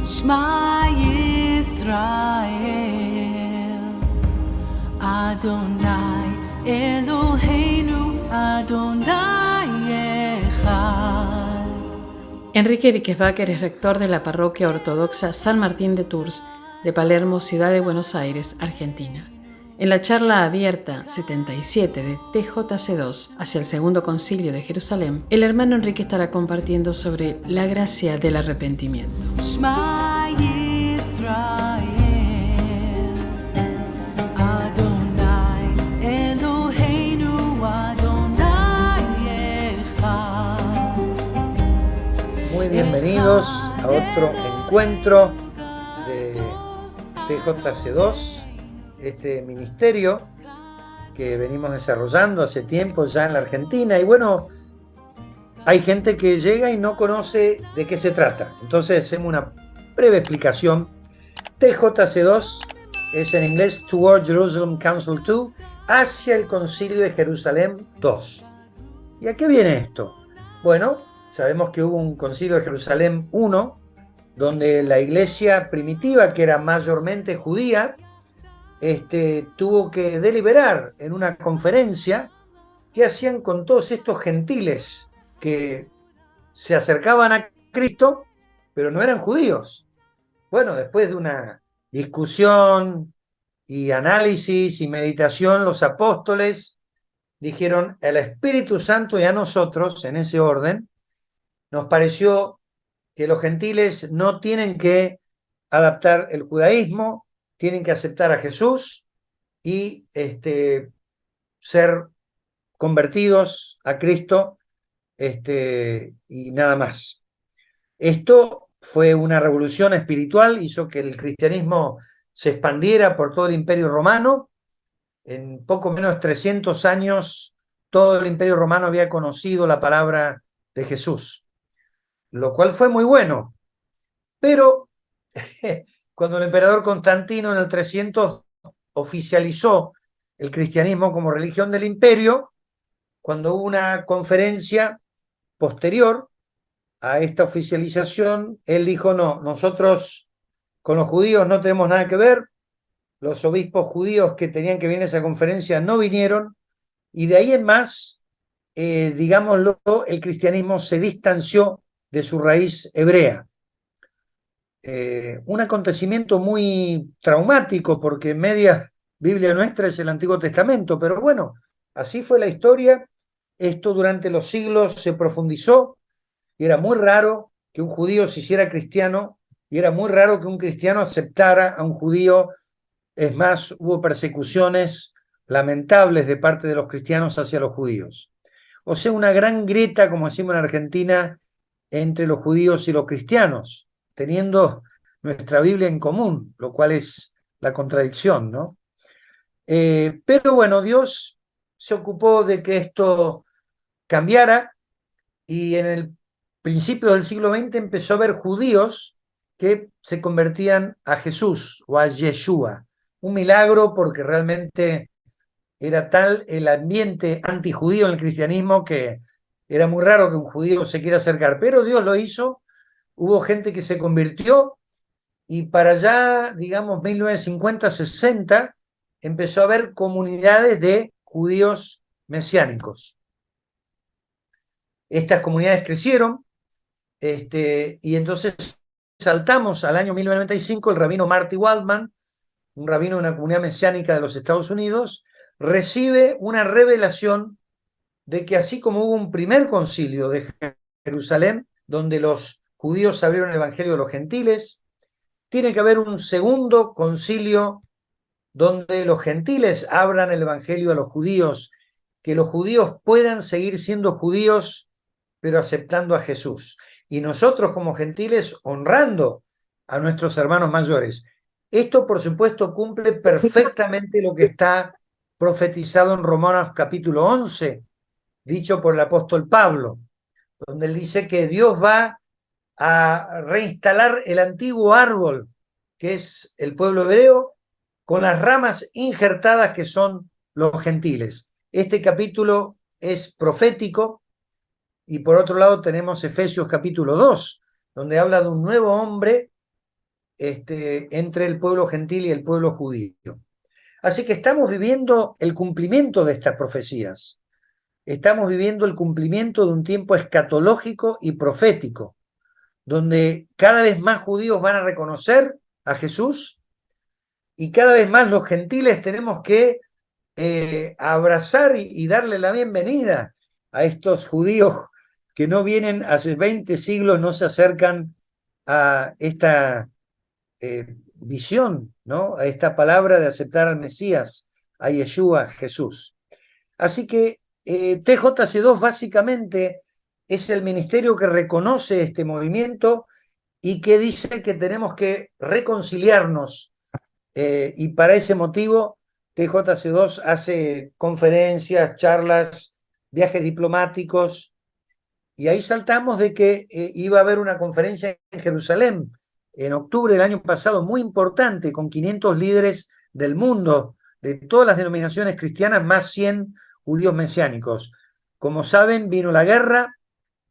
Shema Yisrael, Adonai Eloheinu, Adonai Echad. Enrique Wickesbacher es rector de la parroquia ortodoxa San Martín de Tours de Palermo, Ciudad de Buenos Aires, Argentina. En la charla abierta 77 de TJC2 hacia el Segundo Concilio de Jerusalén, el hermano Enrique estará compartiendo sobre la gracia del arrepentimiento. Shema Yisrael, Adonai Eloheinu, Adonai Echad. Muy bienvenidos a otro encuentro de TJC2, este ministerio que venimos desarrollando hace tiempo ya en la Argentina. Y bueno, hay gente que llega y no conoce de qué se trata. Entonces hacemos una breve explicación. TJC2 es en inglés Toward Jerusalem Council 2, hacia el Concilio de Jerusalén 2. ¿Y a qué viene esto? Bueno, sabemos que hubo un Concilio de Jerusalén 1, donde la iglesia primitiva, que era mayormente judía, tuvo que deliberar en una conferencia qué hacían con todos estos gentiles que se acercaban a Cristo, pero no eran judíos. Bueno, después de una discusión y análisis y meditación, los apóstoles dijeron: el Espíritu Santo y a nosotros, en ese orden, nos pareció que los gentiles no tienen que adaptar el judaísmo, tienen que aceptar a Jesús y ser convertidos a Cristo, y nada más. Esto fue una revolución espiritual, hizo que el cristianismo se expandiera por todo el Imperio Romano. En poco menos de 300 años, todo el Imperio Romano había conocido la palabra de Jesús, lo cual fue muy bueno. Pero cuando el emperador Constantino en el 300 oficializó el cristianismo como religión del imperio, cuando hubo una conferencia posterior a esta oficialización, él dijo: no, nosotros con los judíos no tenemos nada que ver. Los obispos judíos que tenían que venir a esa conferencia no vinieron, y de ahí en más, digámoslo, el cristianismo se distanció de su raíz hebrea. Un acontecimiento muy traumático, porque media Biblia nuestra es el Antiguo Testamento, pero bueno, así fue la historia. Esto durante los siglos se profundizó, y era muy raro que un judío se hiciera cristiano, y era muy raro que un cristiano aceptara a un judío. Es más, hubo persecuciones lamentables de parte de los cristianos hacia los judíos. O sea, una gran grieta, como decimos en Argentina, entre los judíos y los cristianos, teniendo nuestra Biblia en común, lo cual es la contradicción, ¿no? Pero bueno, Dios se ocupó de que esto cambiara, y en el principio del siglo XX empezó a haber judíos que se convertían a Jesús o a Yeshua. Un milagro, porque realmente era tal el ambiente antijudío en el cristianismo que era muy raro que un judío se quiera acercar, pero Dios lo hizo. Hubo gente que se convirtió, y para allá, digamos, 1950-60, empezó a haber comunidades de judíos mesiánicos. Estas comunidades crecieron, y entonces saltamos al año 1995. El rabino Marty Waldman, un rabino de una comunidad mesiánica de los Estados Unidos, recibe una revelación de que así como hubo un primer concilio de Jerusalén, donde los judíos abrieron el evangelio a los gentiles, tiene que haber un segundo concilio donde los gentiles abran el evangelio a los judíos, que los judíos puedan seguir siendo judíos, pero aceptando a Jesús. Y nosotros como gentiles honrando a nuestros hermanos mayores. Esto, por supuesto, cumple perfectamente lo que está profetizado en Romanos capítulo 11, dicho por el apóstol Pablo, donde él dice que Dios va a reinstalar el antiguo árbol, que es el pueblo hebreo, con las ramas injertadas que son los gentiles. Este capítulo es profético. Y por otro lado tenemos Efesios capítulo 2, donde habla de un nuevo hombre entre el pueblo gentil y el pueblo judío. Así que estamos viviendo el cumplimiento de estas profecías. Estamos viviendo el cumplimiento de un tiempo escatológico y profético, donde cada vez más judíos van a reconocer a Jesús y cada vez más los gentiles tenemos que abrazar y darle la bienvenida a estos judíos que no vienen hace 20 siglos, no se acercan a esta visión, ¿no? A esta palabra de aceptar al Mesías, a Yeshua, Jesús. Así que TJC2 básicamente es el ministerio que reconoce este movimiento y que dice que tenemos que reconciliarnos, y para ese motivo TJC2 hace conferencias, charlas, viajes diplomáticos, y ahí saltamos de que iba a haber una conferencia en Jerusalén en octubre del año pasado, muy importante, con 500 líderes del mundo, de todas las denominaciones cristianas, más 100 judíos mesiánicos. Como saben, vino la guerra,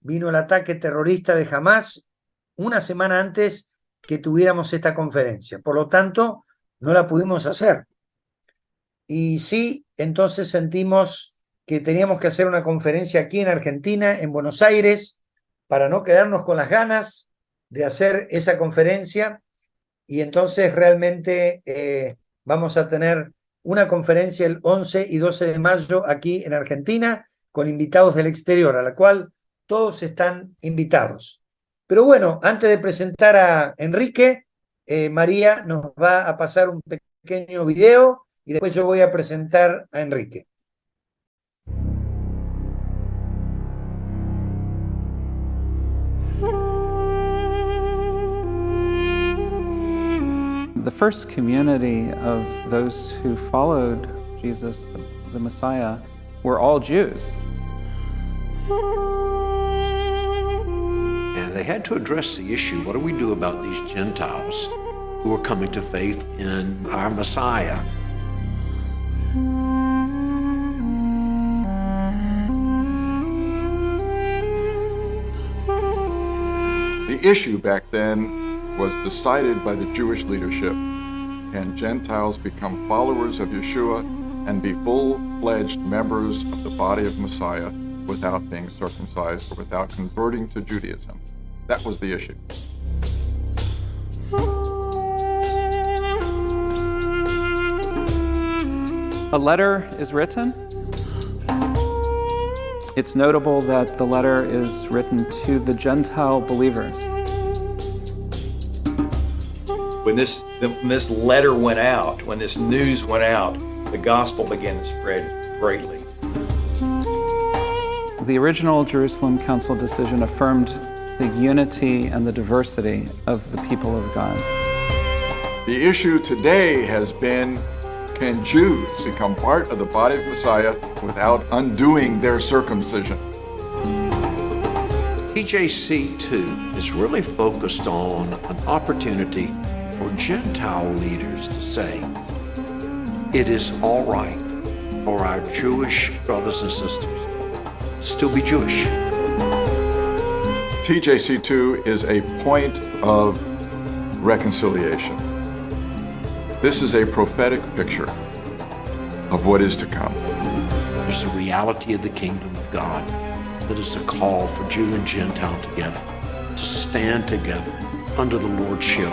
vino el ataque terrorista de Hamás una semana antes que tuviéramos esta conferencia. Por lo tanto, no la pudimos hacer. Y sí, entonces sentimos que teníamos que hacer una conferencia aquí en Argentina, en Buenos Aires, para no quedarnos con las ganas de hacer esa conferencia. Y entonces realmente vamos a tener una conferencia el 11 y 12 de mayo aquí en Argentina con invitados del exterior, a la cual todos están invitados. Pero bueno, antes de presentar a Enrique, María nos va a pasar un pequeño video y después yo voy a presentar a Enrique. The first community of those who followed Jesus, the Messiah, were all Jews. And they had to address the issue, what do we do about these Gentiles who are coming to faith in our Messiah? The issue back then was decided by the Jewish leadership. Can Gentiles become followers of Yeshua and be full-fledged members of the body of Messiah without being circumcised or without converting to Judaism? That was the issue. A letter is written. It's notable that the letter is written to the Gentile believers. When this letter went out, when this news went out, the gospel began to spread greatly. The original Jerusalem Council decision affirmed the unity and the diversity of the people of God. The issue today has been, can Jews become part of the body of Messiah without undoing their circumcision? TJC2 is really focused on an opportunity for Gentile leaders to say, it is all right for our Jewish brothers and sisters to still be Jewish. TJC2 is a point of reconciliation. This is a prophetic picture of what is to come. There's a reality of the kingdom of God that is a call for Jew and Gentile together to stand together under the lordship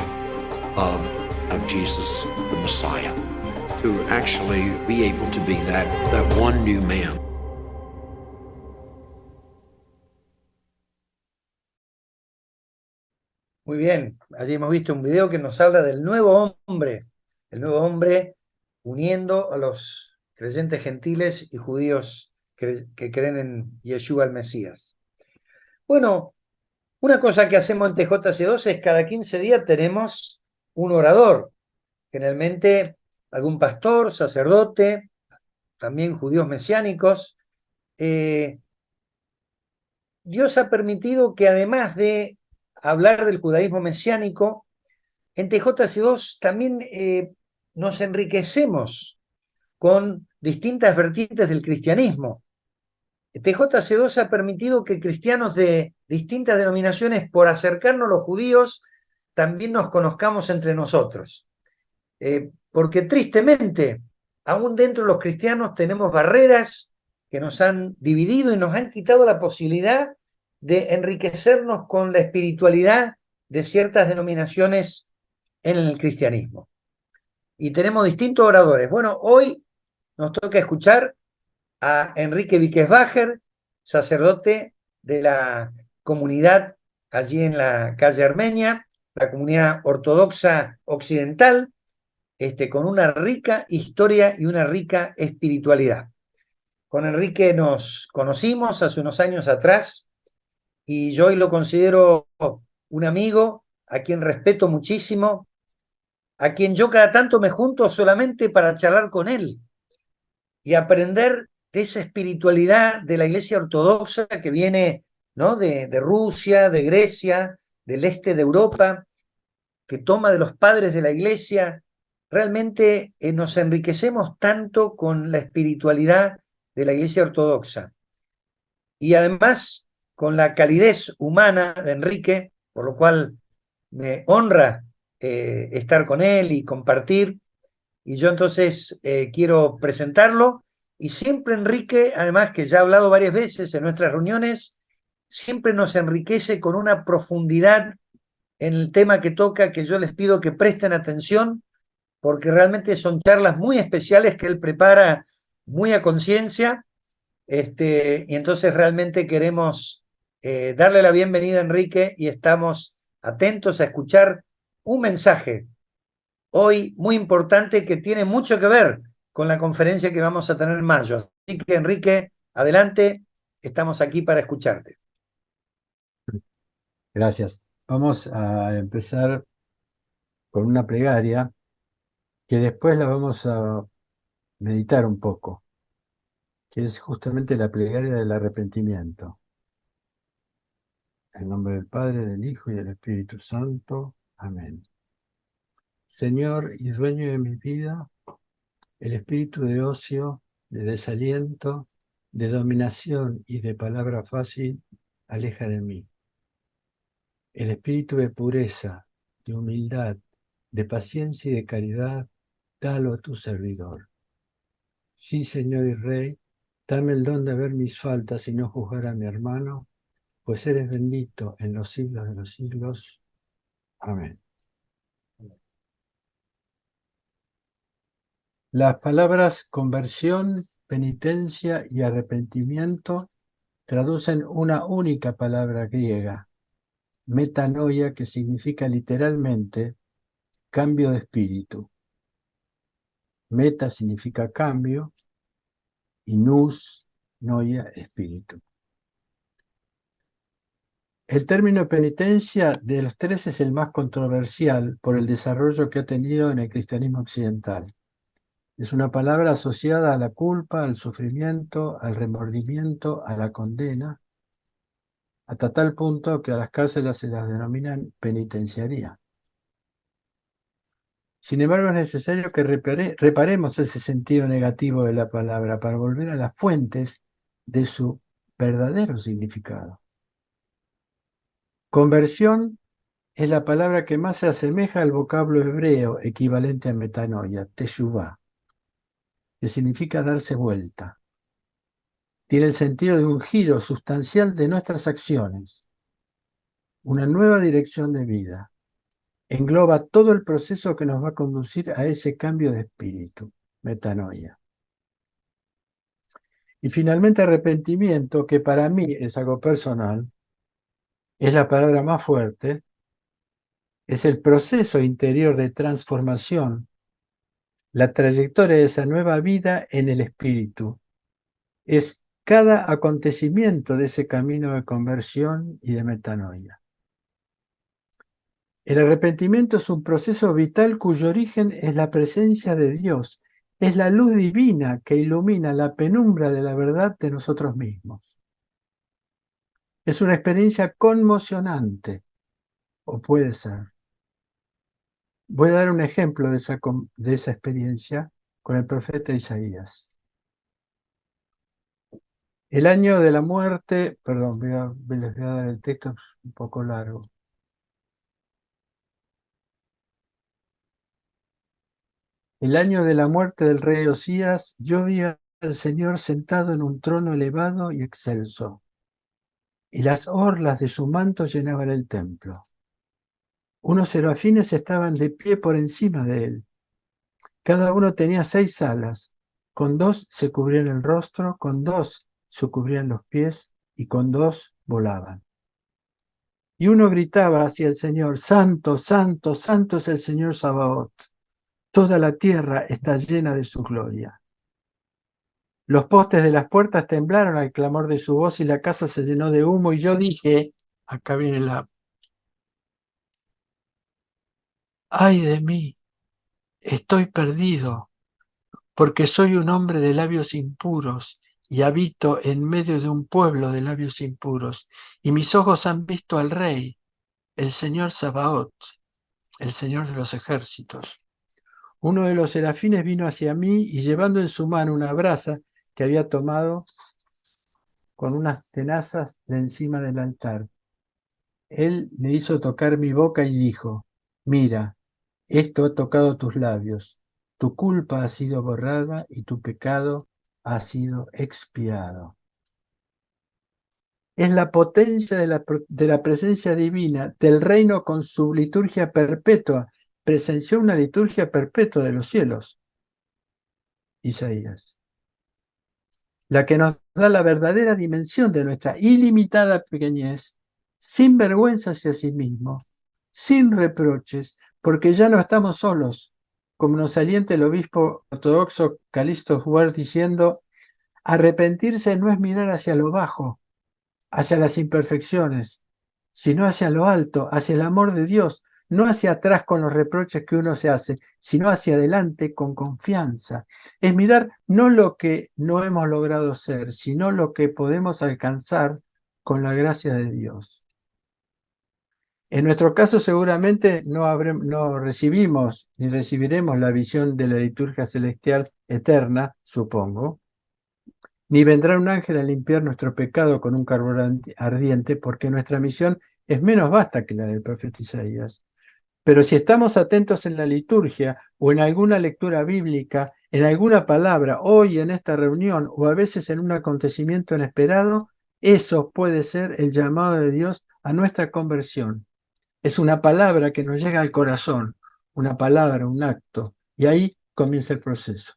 of Jesus, the Messiah, to actually be able to be that one new man. Muy bien, allí hemos visto un video que nos habla del nuevo hombre, el nuevo hombre uniendo a los creyentes gentiles y judíos que creen en Yeshua el Mesías. Bueno, una cosa que hacemos en TJC2 es cada 15 días tenemos un orador, generalmente algún pastor, sacerdote, también judíos mesiánicos. Dios ha permitido que además de hablar del judaísmo mesiánico, en TJC2 también nos enriquecemos con distintas vertientes del cristianismo. TJC2 ha permitido que cristianos de distintas denominaciones, por acercarnos a los judíos, también nos conozcamos entre nosotros. Porque tristemente, aún dentro de los cristianos tenemos barreras que nos han dividido y nos han quitado la posibilidad de enriquecernos con la espiritualidad de ciertas denominaciones en el cristianismo. Y tenemos distintos oradores. Bueno, hoy nos toca escuchar a Enrique Víquez-Bájer, sacerdote de la comunidad allí en la calle Armenia, la comunidad ortodoxa occidental, con una rica historia y una rica espiritualidad. Con Enrique nos conocimos hace unos años atrás y yo hoy lo considero un amigo a quien respeto muchísimo, a quien yo cada tanto me junto solamente para charlar con él y aprender de esa espiritualidad de la Iglesia Ortodoxa que viene, ¿no?, de Rusia, de Grecia, del este de Europa, que toma de los padres de la Iglesia. Realmente nos enriquecemos tanto con la espiritualidad de la Iglesia Ortodoxa. Y además con la calidez humana de Enrique, por lo cual me honra estar con él y compartir. Y yo entonces quiero presentarlo. Y siempre Enrique, además que ya ha hablado varias veces en nuestras reuniones, siempre nos enriquece con una profundidad en el tema que toca, que yo les pido que presten atención, porque realmente son charlas muy especiales que él prepara muy a conciencia. Y entonces realmente queremos darle la bienvenida a Enrique y estamos atentos a escuchar un mensaje hoy muy importante que tiene mucho que ver con la conferencia que vamos a tener en mayo. Así que Enrique, adelante, estamos aquí para escucharte. Gracias. Vamos a empezar con una plegaria que después la vamos a meditar un poco, que es justamente la plegaria del arrepentimiento. En nombre del Padre, del Hijo y del Espíritu Santo. Amén. Señor y dueño de mi vida, el espíritu de ocio, de desaliento, de dominación y de palabra fácil, aleja de mí. El espíritu de pureza, de humildad, de paciencia y de caridad, dalo a tu servidor. Sí, Señor y Rey, dame el don de ver mis faltas y no juzgar a mi hermano, pues eres bendito en los siglos de los siglos. Amén. Las palabras conversión, penitencia y arrepentimiento traducen una única palabra griega, metanoia, que significa literalmente cambio de espíritu. Meta significa cambio y nous, noia, espíritu. El término penitencia de los tres es el más controversial por el desarrollo que ha tenido en el cristianismo occidental. Es una palabra asociada a la culpa, al sufrimiento, al remordimiento, a la condena, hasta tal punto que a las cárceles se las denominan penitenciaría. Sin embargo, es necesario que reparemos ese sentido negativo de la palabra para volver a las fuentes de su verdadero significado. Conversión es la palabra que más se asemeja al vocablo hebreo equivalente a metanoia, teshuvah, que significa darse vuelta. Tiene el sentido de un giro sustancial de nuestras acciones, una nueva dirección de vida. Engloba todo el proceso que nos va a conducir a ese cambio de espíritu, metanoia. Y finalmente arrepentimiento, que para mí es algo personal, es la palabra más fuerte, es el proceso interior de transformación, la trayectoria de esa nueva vida en el espíritu. Es cada acontecimiento de ese camino de conversión y de metanoia. El arrepentimiento es un proceso vital cuyo origen es la presencia de Dios, es la luz divina que ilumina la penumbra de la verdad de nosotros mismos. Es una experiencia conmocionante, o puede ser. Voy a dar un ejemplo de esa experiencia con el profeta Isaías. El año de la muerte, perdón, les voy a dar el texto, es un poco largo. El año de la muerte del rey Osías, yo vi al Señor sentado en un trono elevado y excelso, y las orlas de su manto llenaban el templo. Unos serafines estaban de pie por encima de él. Cada uno tenía 6 alas. Con 2 se cubrían el rostro, con 2 se cubrían los pies y con 2 volaban. Y uno gritaba hacia el Señor: Santo, santo, santo es el Señor Sabaoth. Toda la tierra está llena de su gloria. Los postes de las puertas temblaron al clamor de su voz y la casa se llenó de humo. Y yo dije, acá viene ¡ay de mí! Estoy perdido, porque soy un hombre de labios impuros y habito en medio de un pueblo de labios impuros. Y mis ojos han visto al Rey, el Señor Sabaoth, el Señor de los ejércitos. Uno de los serafines vino hacia mí y llevando en su mano una brasa que había tomado con unas tenazas de encima del altar. Él me hizo tocar mi boca y dijo: mira, esto ha tocado tus labios. Tu culpa ha sido borrada y tu pecado ha sido expiado. Es la potencia de la presencia divina, del reino con su liturgia perpetua. Presenció una liturgia perpetua de los cielos. Isaías. La que nos da la verdadera dimensión de nuestra ilimitada pequeñez, sin vergüenza hacia sí mismo, sin reproches, porque ya no estamos solos, como nos alienta el obispo ortodoxo Calixto Huart diciendo: arrepentirse no es mirar hacia lo bajo, hacia las imperfecciones, sino hacia lo alto, hacia el amor de Dios, no hacia atrás con los reproches que uno se hace, sino hacia adelante con confianza. Es mirar no lo que no hemos logrado ser, sino lo que podemos alcanzar con la gracia de Dios. En nuestro caso seguramente no recibimos ni recibiremos la visión de la liturgia celestial eterna, supongo, ni vendrá un ángel a limpiar nuestro pecado con un carbón ardiente, porque nuestra misión es menos vasta que la del profeta Isaías. Pero si estamos atentos en la liturgia o en alguna lectura bíblica, en alguna palabra, hoy en esta reunión o a veces en un acontecimiento inesperado, eso puede ser el llamado de Dios a nuestra conversión. Es una palabra que nos llega al corazón, una palabra, un acto, y ahí comienza el proceso.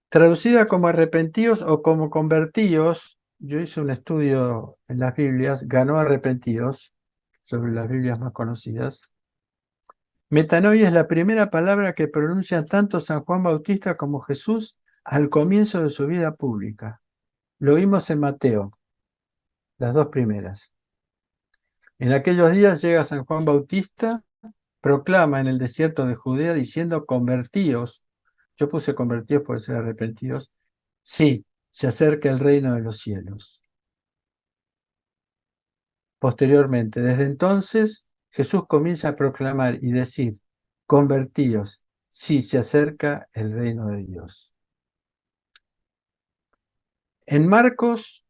Traducida como arrepentidos o como convertidos, yo hice un estudio en las Biblias, ganó arrepentidos, sobre las Biblias más conocidas. Metanoia es la primera palabra que pronuncian tanto San Juan Bautista como Jesús al comienzo de su vida pública. Lo vimos en Mateo, las 2 primeras. En aquellos días llega San Juan Bautista, proclama en el desierto de Judea diciendo: convertíos. Yo puse convertidos por ser arrepentidos. Sí, se acerca el reino de los cielos. Posteriormente, desde entonces, Jesús comienza a proclamar y decir: convertíos, sí, se acerca el reino de Dios. En Marcos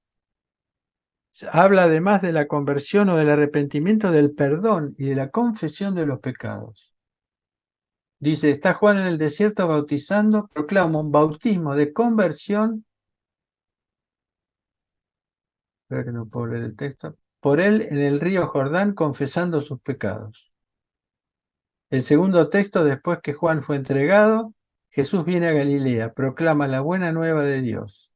habla además de la conversión o del arrepentimiento, del perdón y de la confesión de los pecados. Dice: está Juan en el desierto bautizando, proclama un bautismo de conversión. Espera que no puedo leer el texto. Por él en el río Jordán confesando sus pecados. El segundo texto: después que Juan fue entregado, Jesús viene a Galilea, proclama la buena nueva de Dios.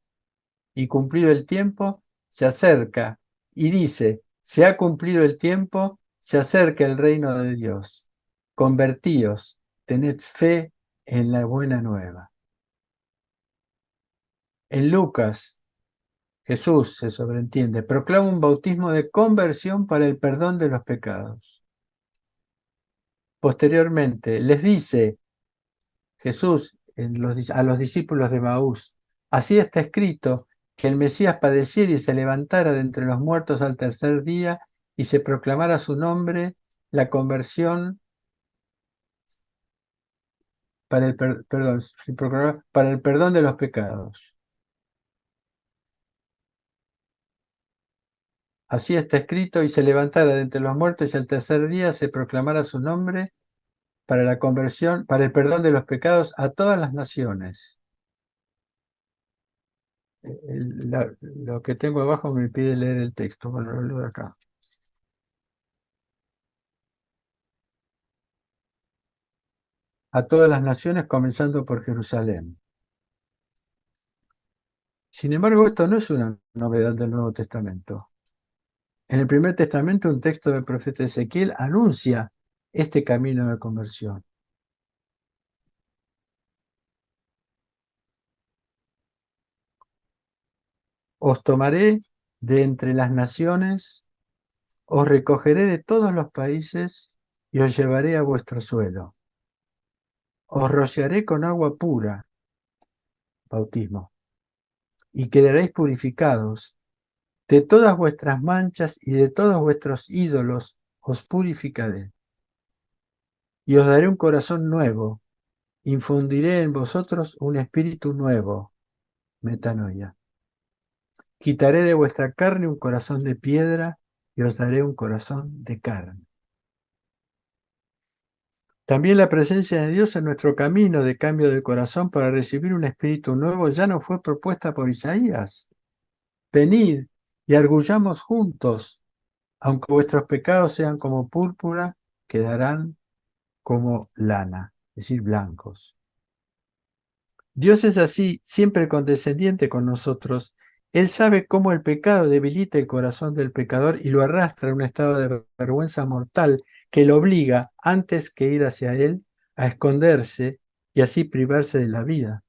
Y cumplido el tiempo, se acerca y dice: se ha cumplido el tiempo, se acerca el reino de Dios. Convertíos, tened fe en la buena nueva. En Lucas, Jesús, se sobreentiende, proclama un bautismo de conversión para el perdón de los pecados. Posteriormente, les dice Jesús a los discípulos de Maús: así está escrito, que el Mesías padeciera y se levantara de entre los muertos al tercer día, y se proclamara su nombre, la conversión para el para el perdón de los pecados. Así está escrito, y se levantara de entre los muertos y al tercer día se proclamara su nombre, para la conversión, para el perdón de los pecados a todas las naciones. Lo que tengo abajo me pide leer el texto. Bueno, lo leo acá. A todas las naciones, comenzando por Jerusalén. Sin embargo, esto no es una novedad del Nuevo Testamento. En el Primer Testamento, un texto del profeta Ezequiel anuncia este camino de conversión. Os tomaré de entre las naciones, os recogeré de todos los países y os llevaré a vuestro suelo. Os rociaré con agua pura, bautismo, y quedaréis purificados. De todas vuestras manchas y de todos vuestros ídolos os purificaré. Y os daré un corazón nuevo, infundiré en vosotros un espíritu nuevo, metanoia. Quitaré de vuestra carne un corazón de piedra y os daré un corazón de carne. También la presencia de Dios en nuestro camino de cambio de corazón para recibir un espíritu nuevo ya no fue propuesta por Isaías. Venid y argullamos juntos, aunque vuestros pecados sean como púrpura, quedarán como lana, es decir, blancos. Dios es así, siempre condescendiente con nosotros. Él sabe cómo el pecado debilita el corazón del pecador y lo arrastra a un estado de vergüenza mortal que lo obliga, antes que ir hacia Él, a esconderse y así privarse de la vida.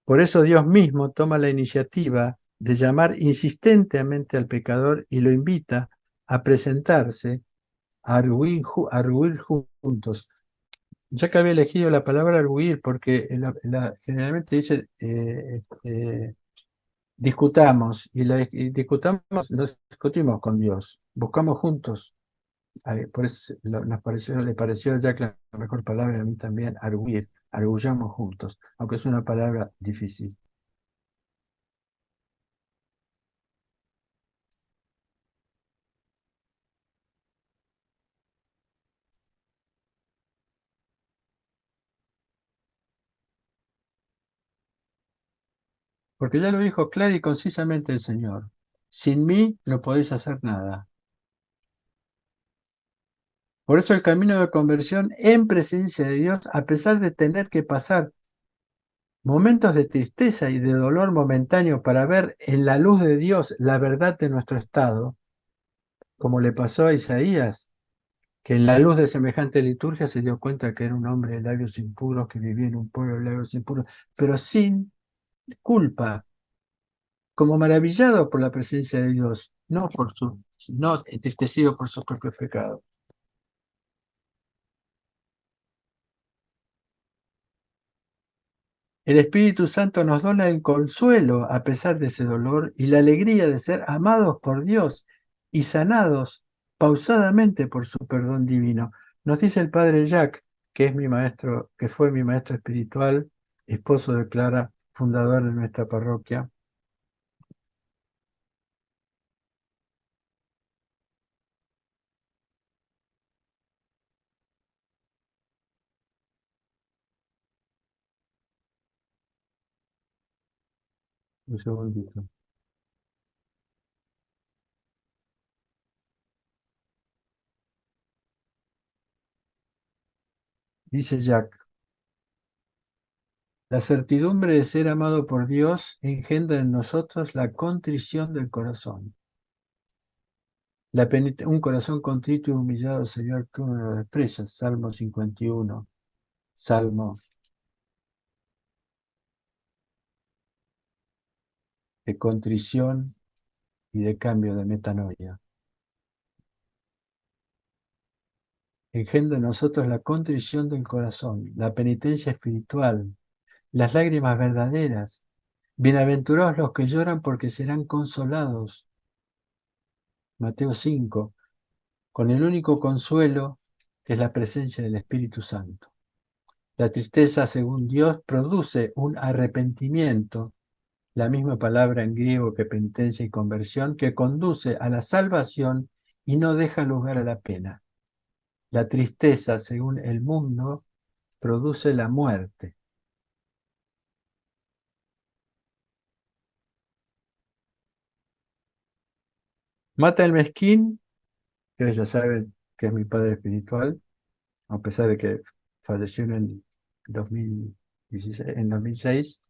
Por eso Dios mismo toma la iniciativa de llamar insistentemente al pecador y lo invita a presentarse, a arguir juntos. Ya que había elegido la palabra arguir, porque generalmente dice discutamos, y discutamos, nos discutimos con Dios, buscamos juntos. Por eso le pareció a Jack la mejor palabra, a mí también, arguir, argullamos juntos, aunque es una palabra difícil. Porque ya lo dijo clara y concisamente el Señor. Sin mí no podéis hacer nada. Por eso el camino de conversión en presencia de Dios, a pesar de tener que pasar momentos de tristeza y de dolor momentáneo para ver en la luz de Dios la verdad de nuestro estado, como le pasó a Isaías, que en la luz de semejante liturgia se dio cuenta que era un hombre de labios impuros, que vivía en un pueblo de labios impuros, pero sin culpa, como maravillado por la presencia de Dios, no entristecido por sus propios pecados. El Espíritu Santo nos dona el consuelo a pesar de ese dolor y la alegría de ser amados por Dios y sanados pausadamente por su perdón divino. Nos dice el Padre Jacques, que es mi maestro, que fue mi maestro espiritual, esposo de Clara, fundador de nuestra parroquia. Un segundito. Dice Jacques, la certidumbre de ser amado por Dios engendra en nosotros la contrición del corazón. Un corazón contrito y humillado, Señor, tú no lo desprecias. Salmo 51. Salmo de contrición y de cambio de metanoia. Engendra en nosotros la contrición del corazón, la penitencia espiritual, las lágrimas verdaderas. Bienaventurados los que lloran porque serán consolados. Mateo 5, con el único consuelo que es la presencia del Espíritu Santo. La tristeza, según Dios, produce un arrepentimiento, la misma palabra en griego que penitencia y conversión, que conduce a la salvación y no deja lugar a la pena. La tristeza, según el mundo, produce la muerte. Mata el mezquín, que ya saben que es mi padre espiritual, a pesar de que falleció en el 2006.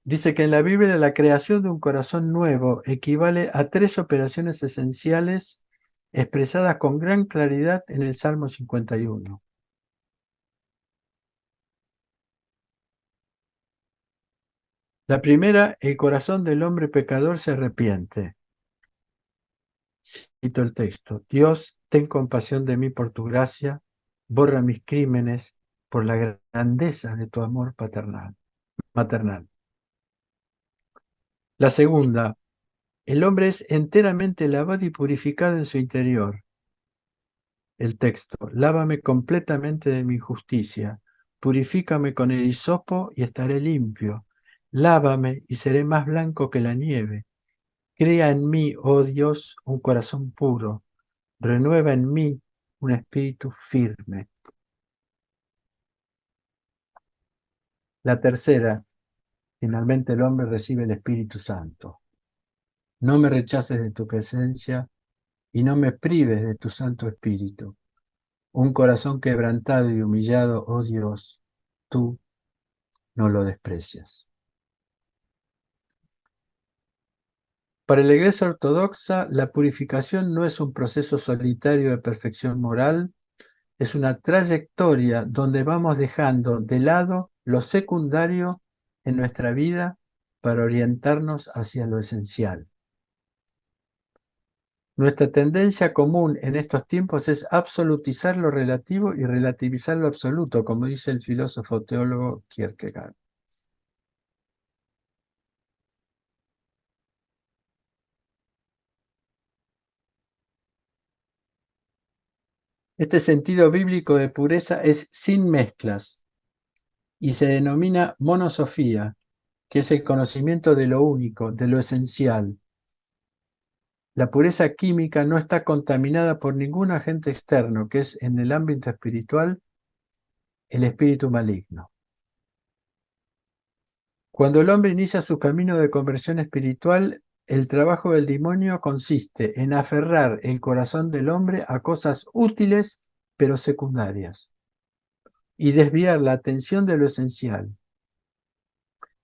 Dice que en la Biblia la creación de un corazón nuevo equivale a 3 operaciones esenciales expresadas con gran claridad en el Salmo 51. La primera, el corazón del hombre pecador se arrepiente. Cito el texto: Dios, ten compasión de mí por tu gracia, borra mis crímenes por la grandeza de tu amor maternal. La segunda, el hombre es enteramente lavado y purificado en su interior. El texto: lávame completamente de mi injusticia, purifícame con el hisopo y estaré limpio, lávame y seré más blanco que la nieve. Crea en mí, oh Dios, un corazón puro, renueva en mí un espíritu firme. La tercera, finalmente el hombre recibe el Espíritu Santo. No me rechaces de tu presencia y no me prives de tu Santo Espíritu. Un corazón quebrantado y humillado, oh Dios, tú no lo desprecias. Para la Iglesia Ortodoxa, la purificación no es un proceso solitario de perfección moral, es una trayectoria donde vamos dejando de lado lo secundario en nuestra vida para orientarnos hacia lo esencial. Nuestra tendencia común en estos tiempos es absolutizar lo relativo y relativizar lo absoluto, como dice el filósofo teólogo Kierkegaard. Este sentido bíblico de pureza es sin mezclas y se denomina monosofía, que es el conocimiento de lo único, de lo esencial. La pureza química no está contaminada por ningún agente externo, que es en el ámbito espiritual el espíritu maligno. Cuando el hombre inicia su camino de conversión espiritual, el trabajo del demonio consiste en aferrar el corazón del hombre a cosas útiles pero secundarias y desviar la atención de lo esencial.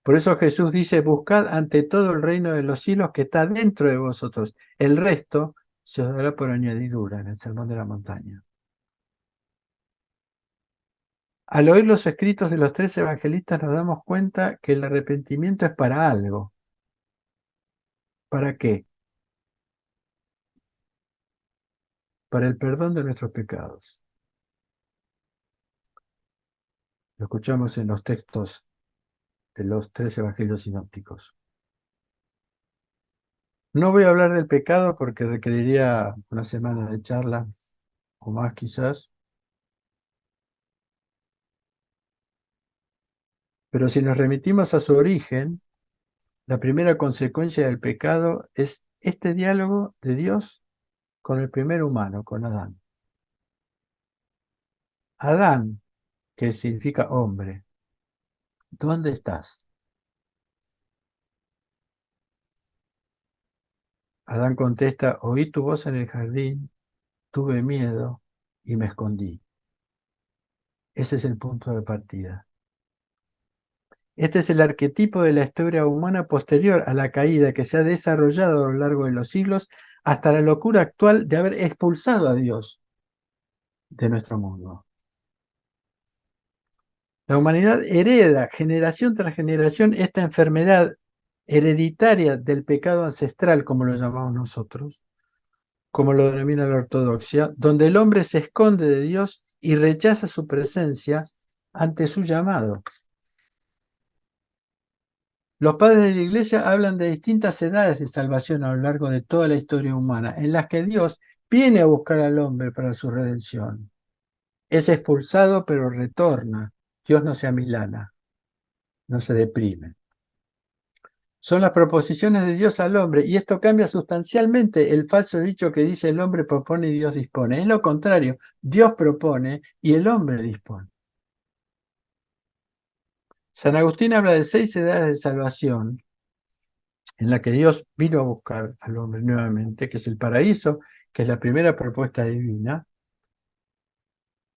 Por eso Jesús dice: buscad ante todo el reino de los cielos que está dentro de vosotros. El resto se os dará por añadidura en el Sermón de la Montaña. Al oír los escritos de los 3 evangelistas nos damos cuenta que el arrepentimiento es para algo. ¿Para qué? Para el perdón de nuestros pecados. Lo escuchamos en los textos de los 3 evangelios sinópticos. No voy a hablar del pecado porque requeriría una semana de charla o más quizás. Pero si nos remitimos a su origen, la primera consecuencia del pecado es este diálogo de Dios con el primer humano, con Adán. Adán, que significa hombre, ¿dónde estás? Adán contesta: oí tu voz en el jardín, tuve miedo y me escondí. Ese es el punto de partida. Este es el arquetipo de la historia humana posterior a la caída que se ha desarrollado a lo largo de los siglos hasta la locura actual de haber expulsado a Dios de nuestro mundo. La humanidad hereda generación tras generación esta enfermedad hereditaria del pecado ancestral, como lo llamamos nosotros, como lo denomina la ortodoxia, donde el hombre se esconde de Dios y rechaza su presencia ante su llamado. Los padres de la Iglesia hablan de distintas edades de salvación a lo largo de toda la historia humana, en las que Dios viene a buscar al hombre para su redención. Es expulsado, pero retorna. Dios no se amilana, no se deprime. Son las proposiciones de Dios al hombre, y esto cambia sustancialmente el falso dicho que dice el hombre propone y Dios dispone. Es lo contrario, Dios propone y el hombre dispone. San Agustín habla de 6 edades de salvación en la que Dios vino a buscar al hombre nuevamente, que es el paraíso, que es la primera propuesta divina,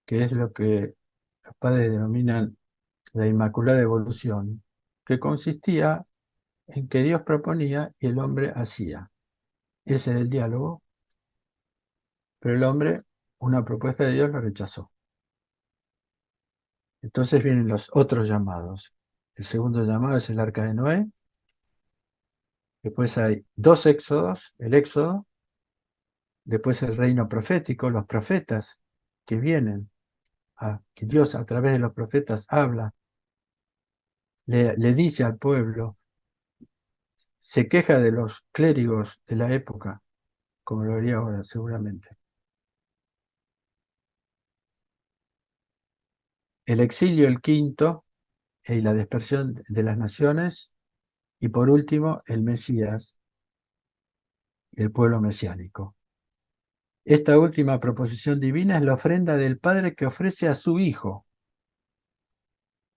que es lo que los padres denominan la Inmaculada Evolución, que consistía en que Dios proponía y el hombre hacía. Ese era el diálogo, pero el hombre, una propuesta de Dios, lo rechazó. Entonces vienen los otros llamados. El segundo llamado es el Arca de Noé. Después hay 2 éxodos, el éxodo. Después el reino profético, los profetas que vienen, que Dios a través de los profetas habla, le dice al pueblo, se queja de los clérigos de la época, como lo haría ahora seguramente. El exilio, el quinto, y la dispersión de las naciones, y por último, el Mesías, el pueblo mesiánico. Esta última proposición divina es la ofrenda del Padre que ofrece a su Hijo,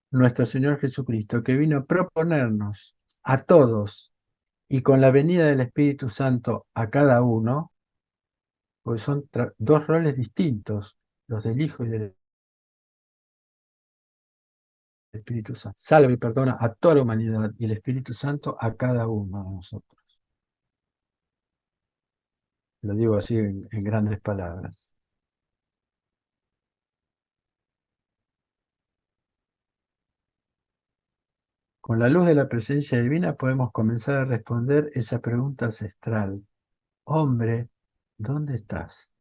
nuestro Señor Jesucristo, que vino a proponernos a todos y con la venida del Espíritu Santo a cada uno, pues son 2 roles distintos, los del Hijo y del Espíritu Santo. Salva y perdona a toda la humanidad y el Espíritu Santo a cada uno de nosotros. Lo digo así en grandes palabras. Con la luz de la presencia divina podemos comenzar a responder esa pregunta ancestral. Hombre, ¿dónde estás?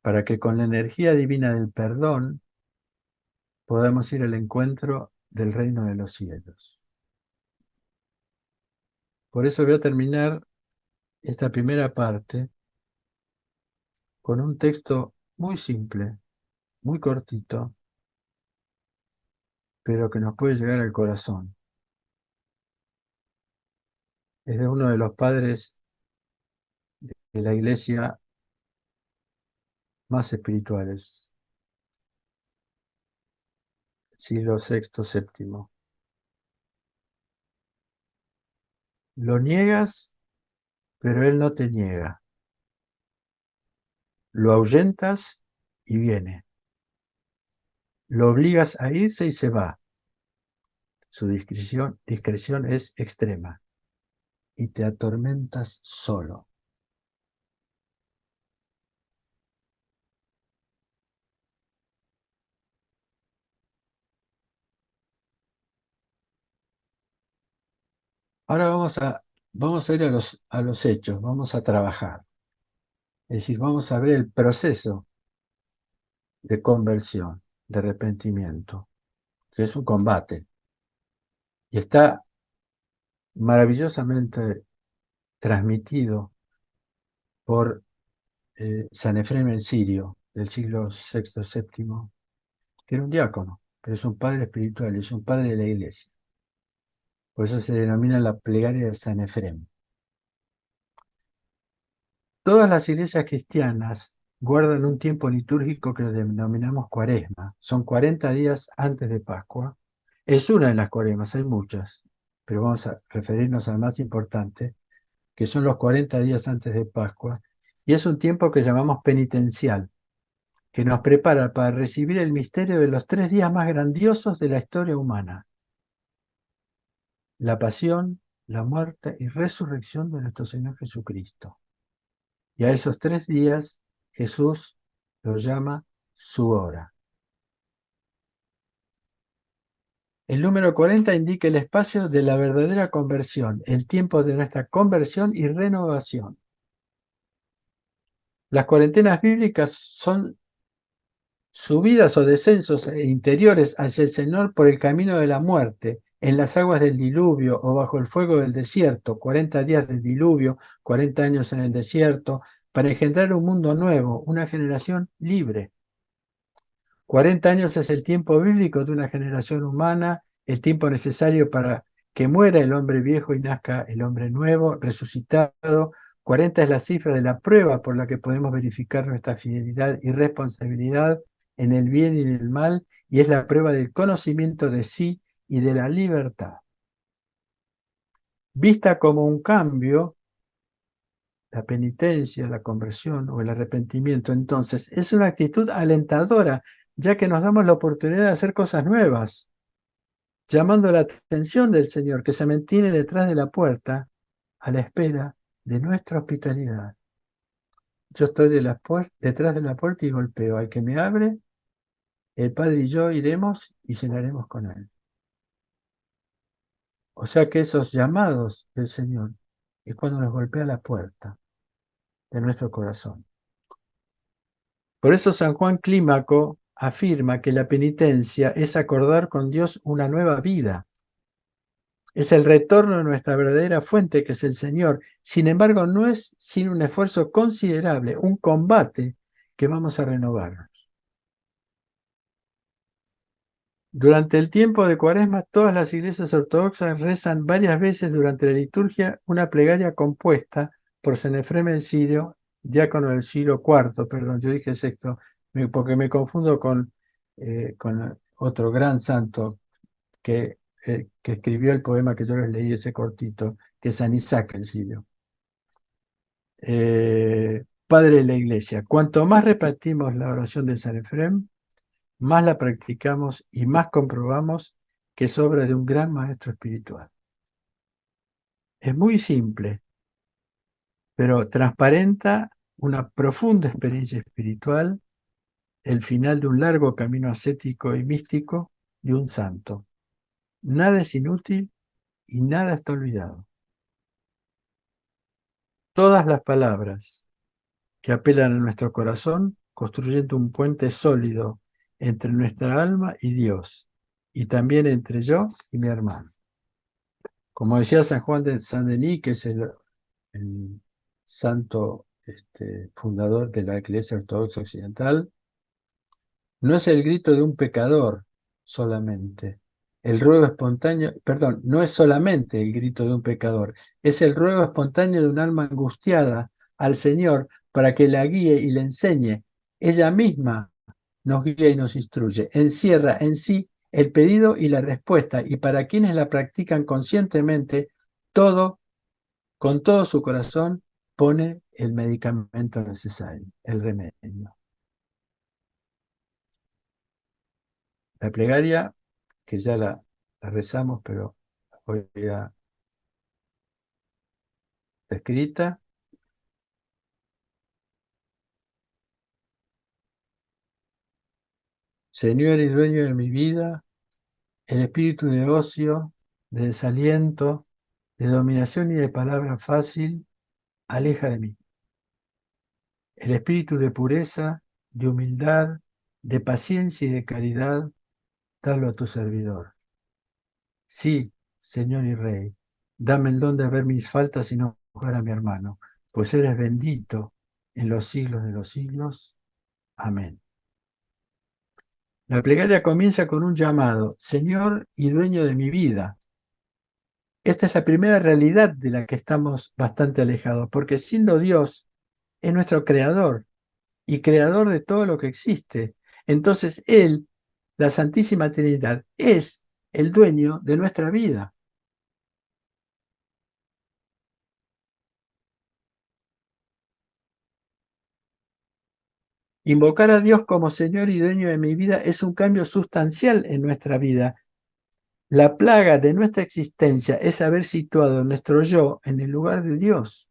Para que con la energía divina del perdón podamos ir al encuentro del reino de los cielos. Por eso voy a terminar esta primera parte con un texto muy simple, muy cortito, pero que nos puede llegar al corazón. Es de uno de los padres de la Iglesia más espirituales, siglo VI, VII. Lo niegas, pero él no te niega. Lo ahuyentas y viene. Lo obligas a irse y se va. Su discreción es extrema. Y te atormentas solo. Ahora vamos a ir a los hechos, vamos a trabajar. Es decir, vamos a ver el proceso de conversión, de arrepentimiento, que es un combate. Y está maravillosamente transmitido por San Efrem el Sirio, del siglo VI, VII, que era un diácono, pero es un padre espiritual, es un padre de la iglesia. Por eso se denomina la plegaria de San Efrem. Todas las iglesias cristianas guardan un tiempo litúrgico que lo denominamos Cuaresma. Son 40 días antes de Pascua. Es una de las Cuaresmas, hay muchas, pero vamos a referirnos al más importante, que son los 40 días antes de Pascua, y es un tiempo que llamamos penitencial, que nos prepara para recibir el misterio de los 3 días más grandiosos de la historia humana: la pasión, la muerte y resurrección de nuestro Señor Jesucristo. Y a esos 3 días Jesús los llama su hora. El número 40 indica el espacio de la verdadera conversión, el tiempo de nuestra conversión y renovación. Las cuarentenas bíblicas son subidas o descensos interiores hacia el Señor por el camino de la muerte, en las aguas del diluvio o bajo el fuego del desierto, 40 días del diluvio, 40 años en el desierto, para engendrar un mundo nuevo, una generación libre. 40 años es el tiempo bíblico de una generación humana, el tiempo necesario para que muera el hombre viejo y nazca el hombre nuevo, resucitado. 40 es la cifra de la prueba por la que podemos verificar nuestra fidelidad y responsabilidad en el bien y en el mal, y es la prueba del conocimiento de sí y de la libertad. Vista como un cambio, la penitencia, la conversión o el arrepentimiento, entonces, es una actitud alentadora, ya que nos damos la oportunidad de hacer cosas nuevas, llamando la atención del Señor, que se mantiene detrás de la puerta a la espera de nuestra hospitalidad. Yo estoy detrás de la puerta y golpeo. Al que me abre, el Padre y yo iremos y cenaremos con él. O sea que esos llamados del Señor es cuando nos golpea la puerta de nuestro corazón. Por eso San Juan Clímaco afirma que la penitencia es acordar con Dios una nueva vida. Es el retorno a nuestra verdadera fuente, que es el Señor. Sin embargo, no es sin un esfuerzo considerable, un combate que vamos a renovar. Durante el tiempo de Cuaresma, todas las iglesias ortodoxas rezan varias veces durante la liturgia una plegaria compuesta por San Efrem el Sirio, diácono del siglo IV, perdón, yo dije sexto, porque me confundo con otro gran santo que escribió el poema que yo les leí, ese cortito, que es San Isaac el Sirio. Padre de la Iglesia, cuanto más repetimos la oración de San Efrem, más la practicamos y más comprobamos que es obra de un gran maestro espiritual. Es muy simple, pero transparenta una profunda experiencia espiritual, el final de un largo camino ascético y místico de un santo. Nada es inútil y nada está olvidado. Todas las palabras que apelan a nuestro corazón, construyendo un puente sólido entre nuestra alma y Dios, y también entre yo y mi hermano. Como decía San Juan de Saint-Denis, que es el santo fundador de la Iglesia Ortodoxa Occidental, no es el grito de un pecador solamente, el ruego espontáneo, perdón, no es solamente el grito de un pecador, es el ruego espontáneo de un alma angustiada al Señor para que la guíe y le enseñe. Ella misma nos guía y nos instruye, encierra en sí el pedido y la respuesta, y para quienes la practican conscientemente, con todo su corazón, pone el medicamento necesario, el remedio. La plegaria, que ya la rezamos, pero hoy ya está escrita. Señor y dueño de mi vida, el espíritu de ocio, de desaliento, de dominación y de palabra fácil, aleja de mí. El espíritu de pureza, de humildad, de paciencia y de caridad, dalo a tu servidor. Sí, Señor y Rey, dame el don de ver mis faltas y no juzgar a mi hermano, pues eres bendito en los siglos de los siglos. Amén. La plegaria comienza con un llamado: Señor y dueño de mi vida. Esta es la primera realidad de la que estamos bastante alejados, porque siendo Dios, es nuestro creador y creador de todo lo que existe. Entonces Él, la Santísima Trinidad, es el dueño de nuestra vida. Invocar a Dios como Señor y dueño de mi vida es un cambio sustancial en nuestra vida. La plaga de nuestra existencia es haber situado nuestro yo en el lugar de Dios.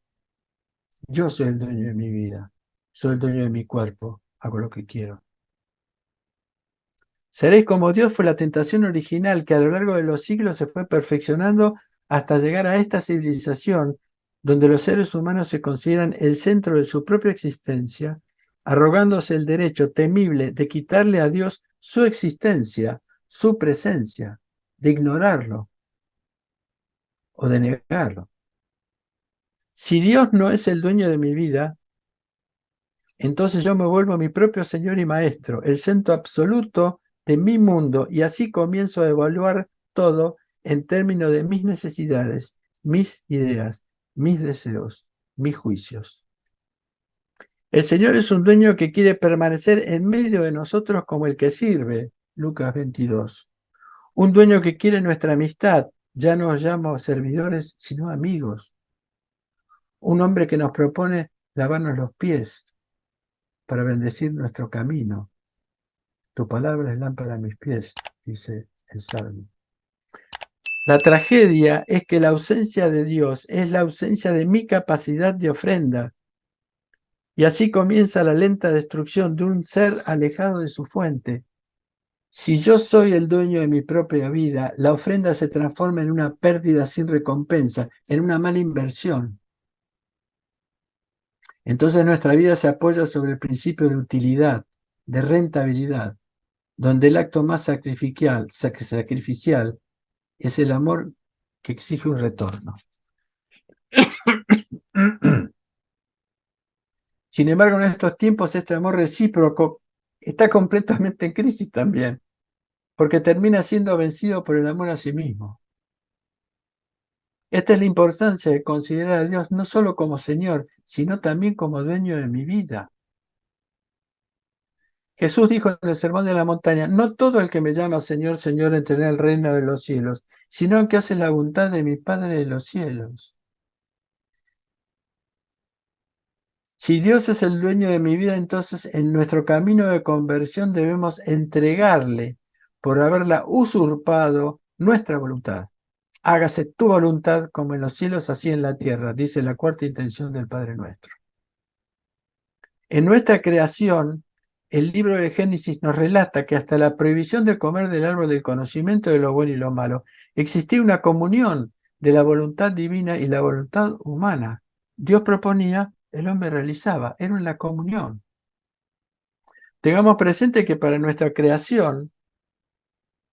Yo soy el dueño de mi vida, soy el dueño de mi cuerpo, hago lo que quiero. Seréis como Dios fue la tentación original que a lo largo de los siglos se fue perfeccionando hasta llegar a esta civilización donde los seres humanos se consideran el centro de su propia existencia, arrogándose el derecho temible de quitarle a Dios su existencia, su presencia, de ignorarlo o de negarlo. Si Dios no es el dueño de mi vida, entonces yo me vuelvo mi propio Señor y Maestro, el centro absoluto de mi mundo, y así comienzo a evaluar todo en términos de mis necesidades, mis ideas, mis deseos, mis juicios. El Señor es un dueño que quiere permanecer en medio de nosotros como el que sirve, Lucas 22. Un dueño que quiere nuestra amistad, ya no os llamo servidores, sino amigos. Un hombre que nos propone lavarnos los pies para bendecir nuestro camino. Tu palabra es lámpara a mis pies, dice el Salmo. La tragedia es que la ausencia de Dios es la ausencia de mi capacidad de ofrenda. Y así comienza la lenta destrucción de un ser alejado de su fuente. Si yo soy el dueño de mi propia vida, la ofrenda se transforma en una pérdida sin recompensa, en una mala inversión. Entonces nuestra vida se apoya sobre el principio de utilidad, de rentabilidad, donde el acto más sacrificial es el amor que exige un retorno. Sin embargo, en estos tiempos este amor recíproco está completamente en crisis también, porque termina siendo vencido por el amor a sí mismo. Esta es la importancia de considerar a Dios no solo como Señor, sino también como dueño de mi vida. Jesús dijo en el Sermón de la Montaña, no todo el que me llama Señor, Señor entrará en el reino de los cielos, sino el que hace la voluntad de mi Padre de los cielos. Si Dios es el dueño de mi vida, entonces en nuestro camino de conversión debemos entregarle por haberla usurpado nuestra voluntad. Hágase tu voluntad como en los cielos, así en la tierra, dice la cuarta intención del Padre Nuestro. En nuestra creación, el libro de Génesis nos relata que hasta la prohibición de comer del árbol del conocimiento de lo bueno y lo malo, existía una comunión de la voluntad divina y la voluntad humana. Dios proponía, el hombre realizaba, era una comunión. Tengamos presente que para nuestra creación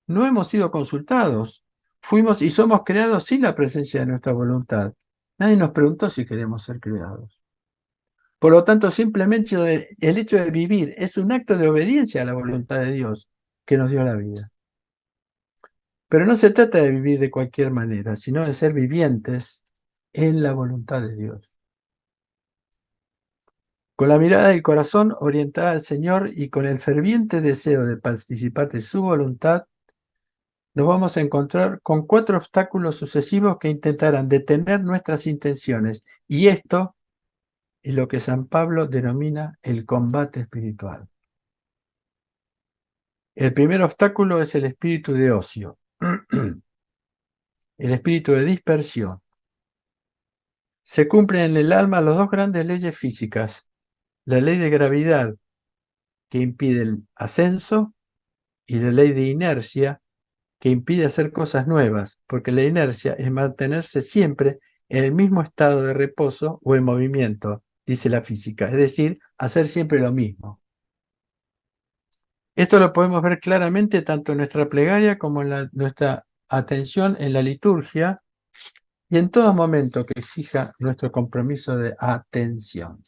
no hemos sido consultados. Fuimos y somos creados sin la presencia de nuestra voluntad. Nadie nos preguntó si queremos ser creados. Por lo tanto, simplemente el hecho de vivir es un acto de obediencia a la voluntad de Dios que nos dio la vida. Pero no se trata de vivir de cualquier manera, sino de ser vivientes en la voluntad de Dios. Con la mirada del corazón orientada al Señor y con el ferviente deseo de participar de su voluntad, nos vamos a encontrar con 4 obstáculos sucesivos que intentarán detener nuestras intenciones. Y esto es lo que San Pablo denomina el combate espiritual. El primer obstáculo es el espíritu de ocio, el espíritu de dispersión. Se cumplen en el alma las 2 grandes leyes físicas, la ley de gravedad, que impide el ascenso, y la ley de inercia, que impide hacer cosas nuevas, porque la inercia es mantenerse siempre en el mismo estado de reposo o en movimiento, dice la física, es decir, hacer siempre lo mismo. Esto lo podemos ver claramente tanto en nuestra plegaria como en nuestra atención en la liturgia y en todo momento que exija nuestro compromiso de atención.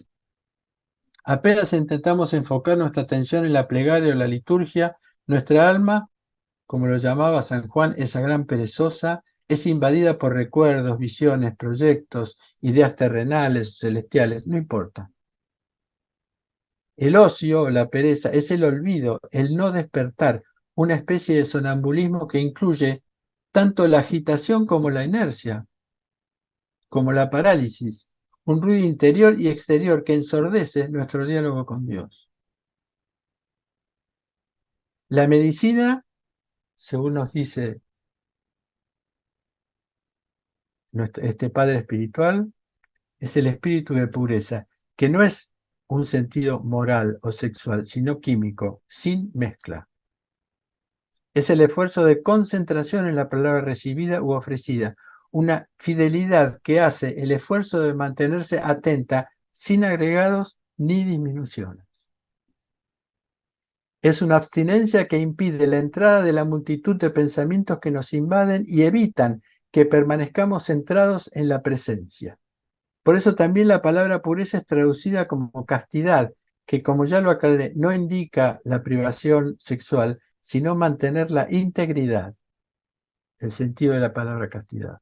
Apenas intentamos enfocar nuestra atención en la plegaria o la liturgia, nuestra alma, como lo llamaba San Juan, esa gran perezosa, es invadida por recuerdos, visiones, proyectos, ideas terrenales, celestiales, no importa. El ocio, la pereza, es el olvido, el no despertar, una especie de sonambulismo que incluye tanto la agitación como la inercia, como la parálisis, un ruido interior y exterior que ensordece nuestro diálogo con Dios. La medicina, según nos dice este Padre espiritual, es el espíritu de pureza, que no es un sentido moral o sexual, sino químico, sin mezcla. Es el esfuerzo de concentración en la palabra recibida u ofrecida, una fidelidad que hace el esfuerzo de mantenerse atenta, sin agregados ni disminuciones. Es una abstinencia que impide la entrada de la multitud de pensamientos que nos invaden y evitan que permanezcamos centrados en la presencia. Por eso también la palabra pureza es traducida como castidad, que como ya lo aclaré, no indica la privación sexual, sino mantener la integridad. el sentido de la palabra castidad.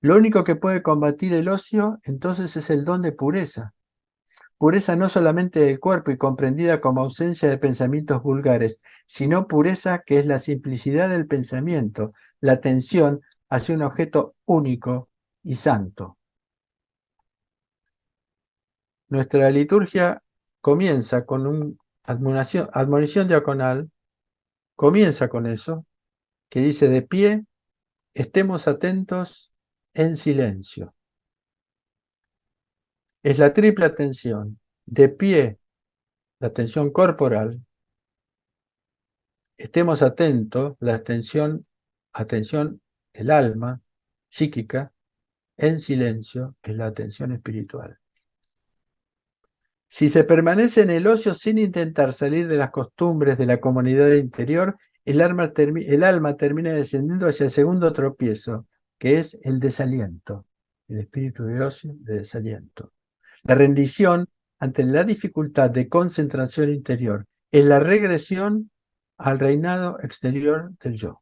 Lo único que puede combatir el ocio, entonces, es el don de pureza. Pureza no solamente del cuerpo y comprendida como ausencia de pensamientos vulgares, sino pureza que es la simplicidad del pensamiento, la atención hacia un objeto único y santo. Nuestra liturgia comienza con una admonición diaconal, comienza con eso, que dice: de pie, estemos atentos en silencio. Es la triple atención: de pie, la atención corporal; estemos atentos, la atención del alma, psíquica; en silencio, es la atención espiritual. Si se permanece en el ocio sin intentar salir de las costumbres de la comunidad interior, el alma termina descendiendo hacia el segundo tropiezo, que es el desaliento, el espíritu de ocio, de desaliento. La rendición ante la dificultad de concentración interior es la regresión al reinado exterior del yo.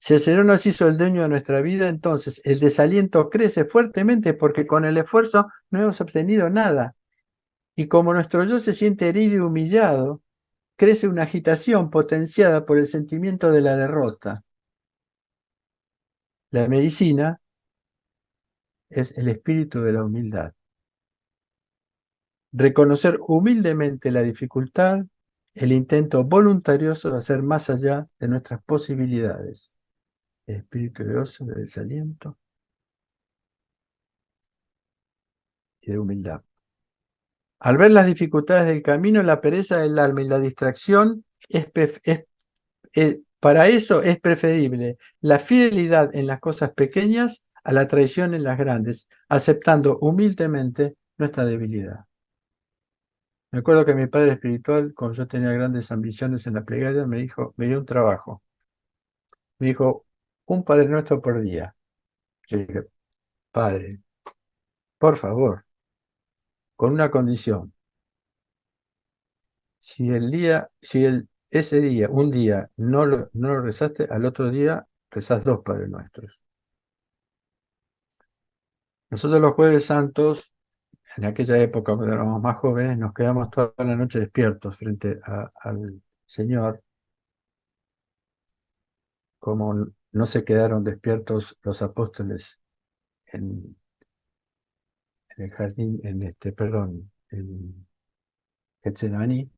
Si el Señor nos hizo el dueño de nuestra vida, entonces el desaliento crece fuertemente porque con el esfuerzo no hemos obtenido nada. Y como nuestro yo se siente herido y humillado, crece una agitación potenciada por el sentimiento de la derrota. La medicina es el espíritu de la humildad. Reconocer humildemente la dificultad, el intento voluntarioso de hacer más allá de nuestras posibilidades. El espíritu de ocio, de desaliento y de humildad. Al ver las dificultades del camino, la pereza del alma y la distracción, para eso es preferible la fidelidad en las cosas pequeñas a la traición en las grandes, aceptando humildemente nuestra debilidad. Me acuerdo que mi padre espiritual, cuando yo tenía grandes ambiciones en la plegaria, me dio un trabajo. Me dijo: un Padre Nuestro por día. Yo dije: Padre, por favor, con una condición. Si ese día, un día, no lo rezaste, al otro día rezás 2 Padres Nuestros. Nosotros los Jueves Santos, en aquella época, cuando éramos más jóvenes, nos quedamos toda la noche despiertos frente al Señor, como no se quedaron despiertos los apóstoles en el jardín, en Getsemaní,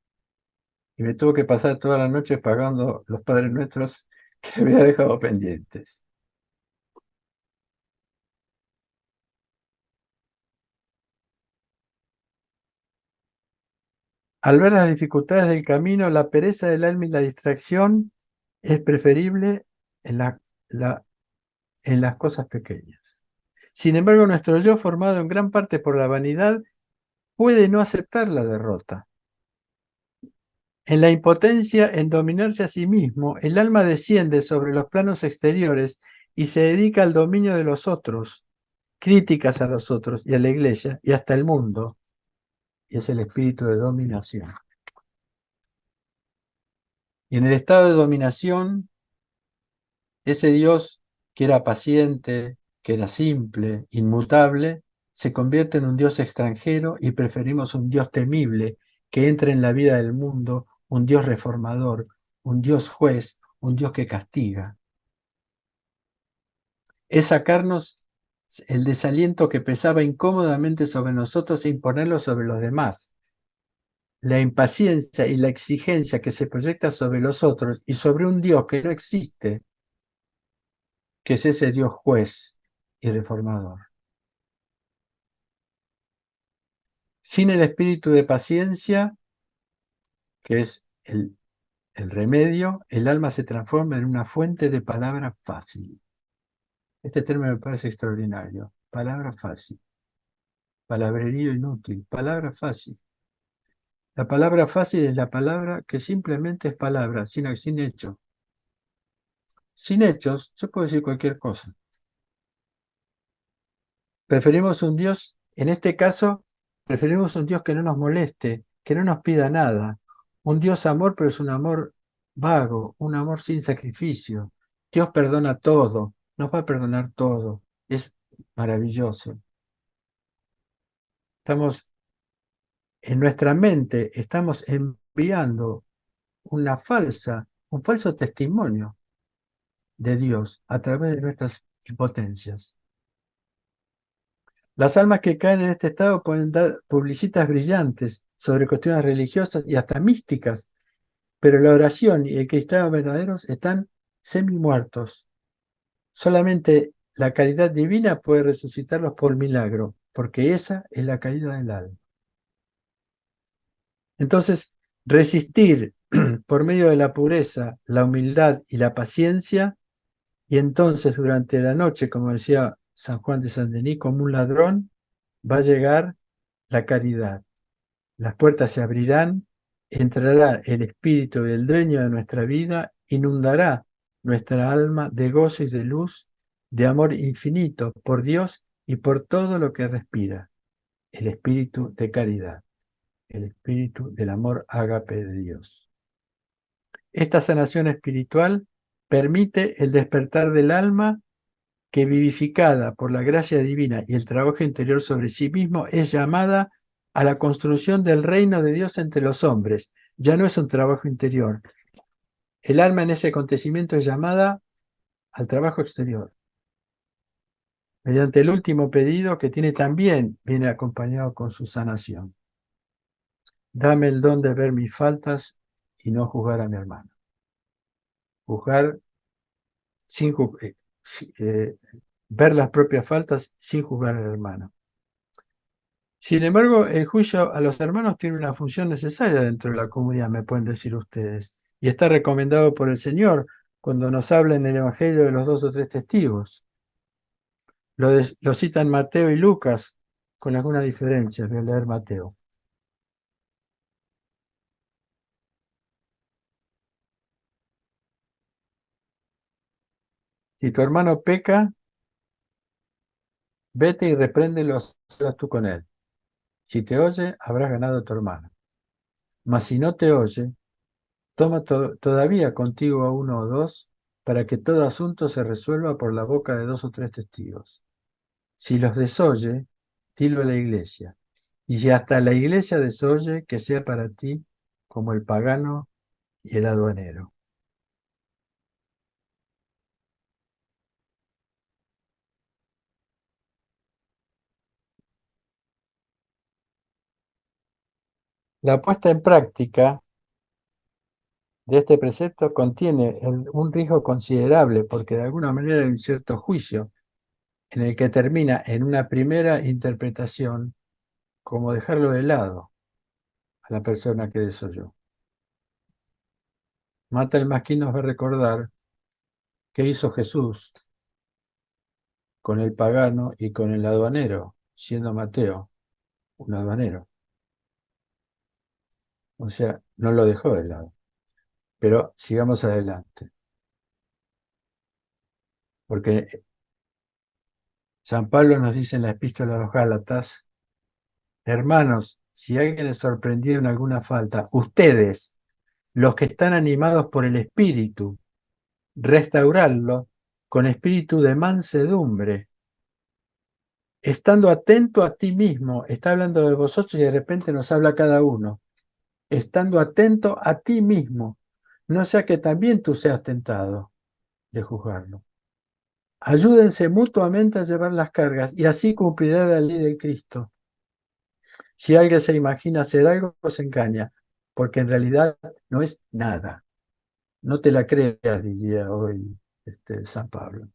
y me tuvo que pasar toda la noche pagando los Padres Nuestros que había dejado pendientes. Al ver las dificultades del camino, la pereza del alma y la distracción es preferible en las cosas pequeñas. Sin embargo, nuestro yo, formado en gran parte por la vanidad, puede no aceptar la derrota. En la impotencia en dominarse a sí mismo, el alma desciende sobre los planos exteriores y se dedica al dominio de los otros, críticas a los otros y a la iglesia y hasta el mundo. Y es el espíritu de dominación. Y en el estado de dominación, ese Dios que era paciente, que era simple, inmutable, se convierte en un Dios extranjero y preferimos un Dios temible que entre en la vida del mundo, un Dios reformador, un Dios juez, un Dios que castiga. Es sacarnos el desaliento que pesaba incómodamente sobre nosotros e imponerlo sobre los demás. La impaciencia y la exigencia que se proyecta sobre los otros y sobre un Dios que no existe, que es ese Dios juez y reformador. Sin el espíritu de paciencia, que es el remedio, el alma se transforma en una fuente de palabra fácil. Este término me parece extraordinario. Palabra fácil. Palabrerío inútil. Palabra fácil. La palabra fácil es la palabra que simplemente es palabra, sin hecho. Sin hechos, se puede decir cualquier cosa. Preferimos un Dios, en este caso, preferimos un Dios que no nos moleste, que no nos pida nada. Un Dios amor, pero es un amor vago, un amor sin sacrificio, Dios perdona todo, nos va a perdonar todo. Es maravilloso. Estamos en nuestra mente, estamos enviando un falso testimonio de Dios a través de nuestras impotencias. Las almas que caen en este estado pueden dar publicitas brillantes sobre cuestiones religiosas y hasta místicas, pero la oración y el cristiano verdaderos están semi-muertos. Solamente la caridad divina puede resucitarlos por milagro, porque esa es la caída del alma. Entonces, resistir por medio de la pureza, la humildad y la paciencia, y entonces durante la noche, como decía San Juan de San Denis, como un ladrón, va a llegar la caridad. Las puertas se abrirán, entrará el Espíritu del dueño de nuestra vida, inundará nuestra alma de gozo y de luz, de amor infinito por Dios y por todo lo que respira, el Espíritu de caridad, el Espíritu del amor ágape de Dios. Esta sanación espiritual permite el despertar del alma que, vivificada por la gracia divina y el trabajo interior sobre sí mismo, es llamada a la construcción del reino de Dios entre los hombres. Ya no es un trabajo interior. El alma en ese acontecimiento es llamada al trabajo exterior, mediante el último pedido que viene acompañado con su sanación. Dame el don de ver mis faltas y no juzgar a mi hermano. Juzgar sin ver las propias faltas sin juzgar al hermano. Sin embargo, el juicio a los hermanos tiene una función necesaria dentro de la comunidad, me pueden decir ustedes, y está recomendado por el Señor cuando nos habla en el Evangelio de los 2 o 3 testigos. Lo citan Mateo y Lucas, con algunas diferencias. Voy a leer Mateo. Si tu hermano peca, vete y repréndelo, serás tú con él. Si te oye, habrás ganado a tu hermano. Mas si no te oye, toma todavía contigo a 1 o 2, para que todo asunto se resuelva por la boca de 2 o 3 testigos. Si los desoye, dilo a la iglesia. Y si hasta la iglesia desoye, que sea para ti como el pagano y el aduanero. La puesta en práctica de este precepto contiene un riesgo considerable, porque de alguna manera hay un cierto juicio en el que termina en una primera interpretación como dejarlo de lado a la persona que desoyó. Mata el Masquín nos va a recordar qué hizo Jesús con el pagano y con el aduanero, siendo Mateo un aduanero. O sea, no lo dejó de lado. Pero sigamos adelante. Porque San Pablo nos dice en la epístola a los Gálatas: hermanos, si alguien es sorprendido en alguna falta, ustedes, los que están animados por el Espíritu, restaurarlo con espíritu de mansedumbre, estando atento a ti mismo. Está hablando de vosotros y de repente nos habla cada uno. Estando atento a ti mismo, no sea que también tú seas tentado de juzgarlo. Ayúdense mutuamente a llevar las cargas y así cumplirá la ley de Cristo. Si alguien se imagina hacer algo, se engaña, porque en realidad no es nada. No te la creas, diría hoy San Pablo.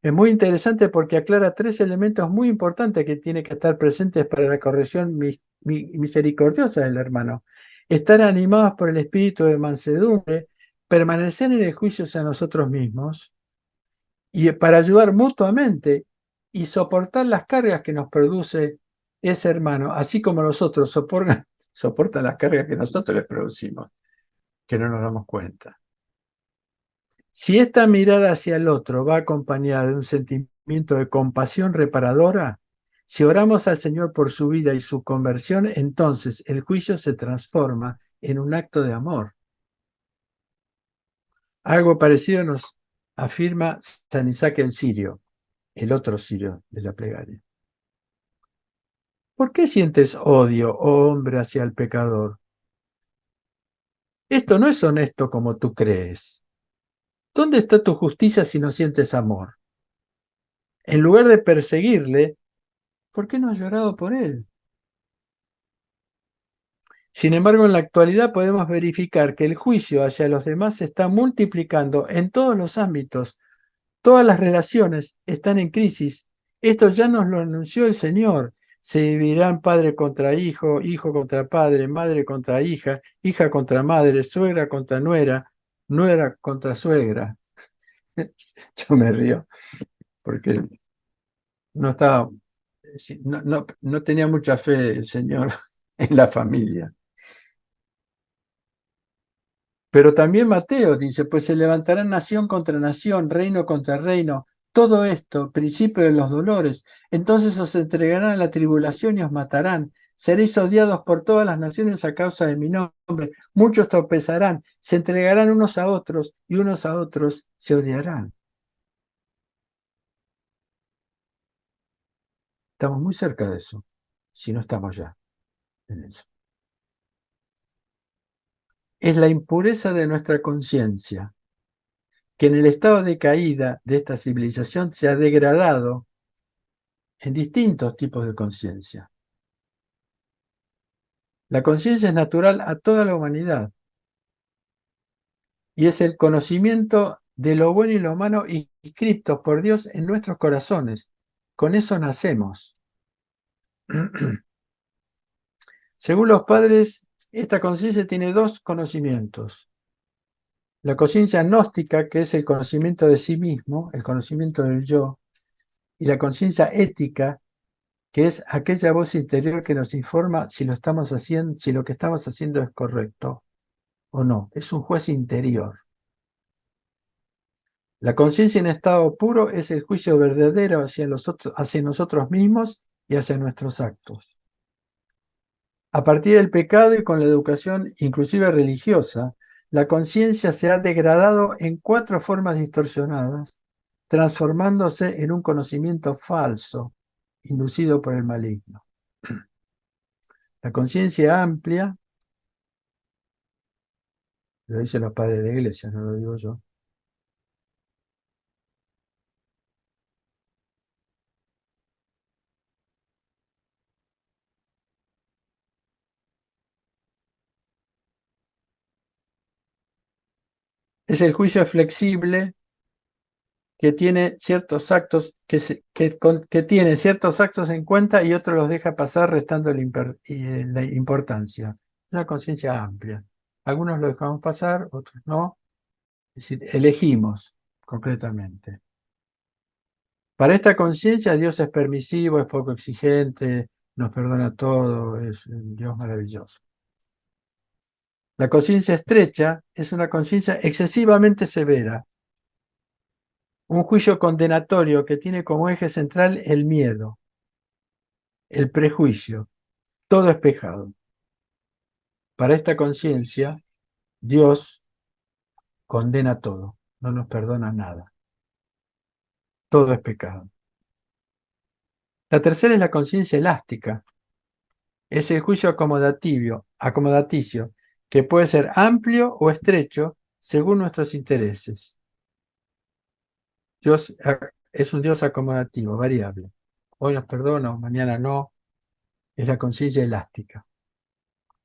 Es muy interesante porque aclara 3 elementos muy importantes que tienen que estar presentes para la corrección misericordiosa del hermano. Estar animados por el espíritu de mansedumbre, permanecer en el juicio hacia nosotros mismos, y para ayudar mutuamente y soportar las cargas que nos produce ese hermano, así como nosotros soportan las cargas que nosotros les producimos, que no nos damos cuenta. Si esta mirada hacia el otro va acompañada de un sentimiento de compasión reparadora, si oramos al Señor por su vida y su conversión, entonces el juicio se transforma en un acto de amor. Algo parecido nos afirma San Isaac el Sirio, el otro sirio de la plegaria. ¿Por qué sientes odio, oh hombre, hacia el pecador? Esto no es honesto como tú crees. ¿Dónde está tu justicia si no sientes amor? En lugar de perseguirle, ¿por qué no has llorado por él? Sin embargo, en la actualidad podemos verificar que el juicio hacia los demás se está multiplicando en todos los ámbitos. Todas las relaciones están en crisis. Esto ya nos lo anunció el Señor. Se dividirán padre contra hijo, hijo contra padre, madre contra hija, hija contra madre, suegra contra nuera, nuera contra suegra. Yo me río porque no estaba, no tenía mucha fe el Señor en la familia. Pero también Mateo dice, pues se levantará nación contra nación, reino contra reino, todo esto, principio de los dolores. Entonces os entregarán a la tribulación y os matarán. Seréis odiados por todas las naciones a causa de mi nombre. Muchos tropezarán, se entregarán unos a otros y unos a otros se odiarán. Estamos muy cerca de eso, si no estamos ya en eso. Es la impureza de nuestra conciencia, que en el estado de caída de esta civilización se ha degradado en distintos tipos de conciencia. La conciencia es natural a toda la humanidad y es el conocimiento de lo bueno y lo malo inscriptos por Dios en nuestros corazones. Con eso nacemos. Según los padres, esta conciencia tiene dos conocimientos. La conciencia gnóstica, que es el conocimiento de sí mismo, el conocimiento del yo, y la conciencia ética, que es aquella voz interior que nos informa si lo estamos haciendo, si lo que estamos haciendo es correcto o no. Es un juez interior. La conciencia en estado puro es el juicio verdadero hacia nosotros mismos y hacia nuestros actos. A partir del pecado y con la educación, inclusive religiosa, la conciencia se ha degradado en 4 formas distorsionadas, transformándose en un conocimiento falso, inducido por el maligno. La conciencia amplia, lo dicen los padres de la iglesia, no lo digo yo, es el juicio flexible que tiene ciertos actos que tiene ciertos actos en cuenta y otros los deja pasar restando la importancia. Una conciencia amplia. Algunos lo dejamos pasar, otros no. Es decir, elegimos concretamente. Para esta conciencia Dios es permisivo, es poco exigente, nos perdona todo, es un Dios maravilloso. La conciencia estrecha es una conciencia excesivamente severa, un juicio condenatorio que tiene como eje central el miedo, el prejuicio, todo es pecado. Para esta conciencia, Dios condena todo, no nos perdona nada. Todo es pecado. La tercera es la conciencia elástica. Es el juicio acomodaticio, que puede ser amplio o estrecho según nuestros intereses. Dios es un Dios acomodativo, variable. Hoy nos perdona, mañana no. Es la conciencia elástica.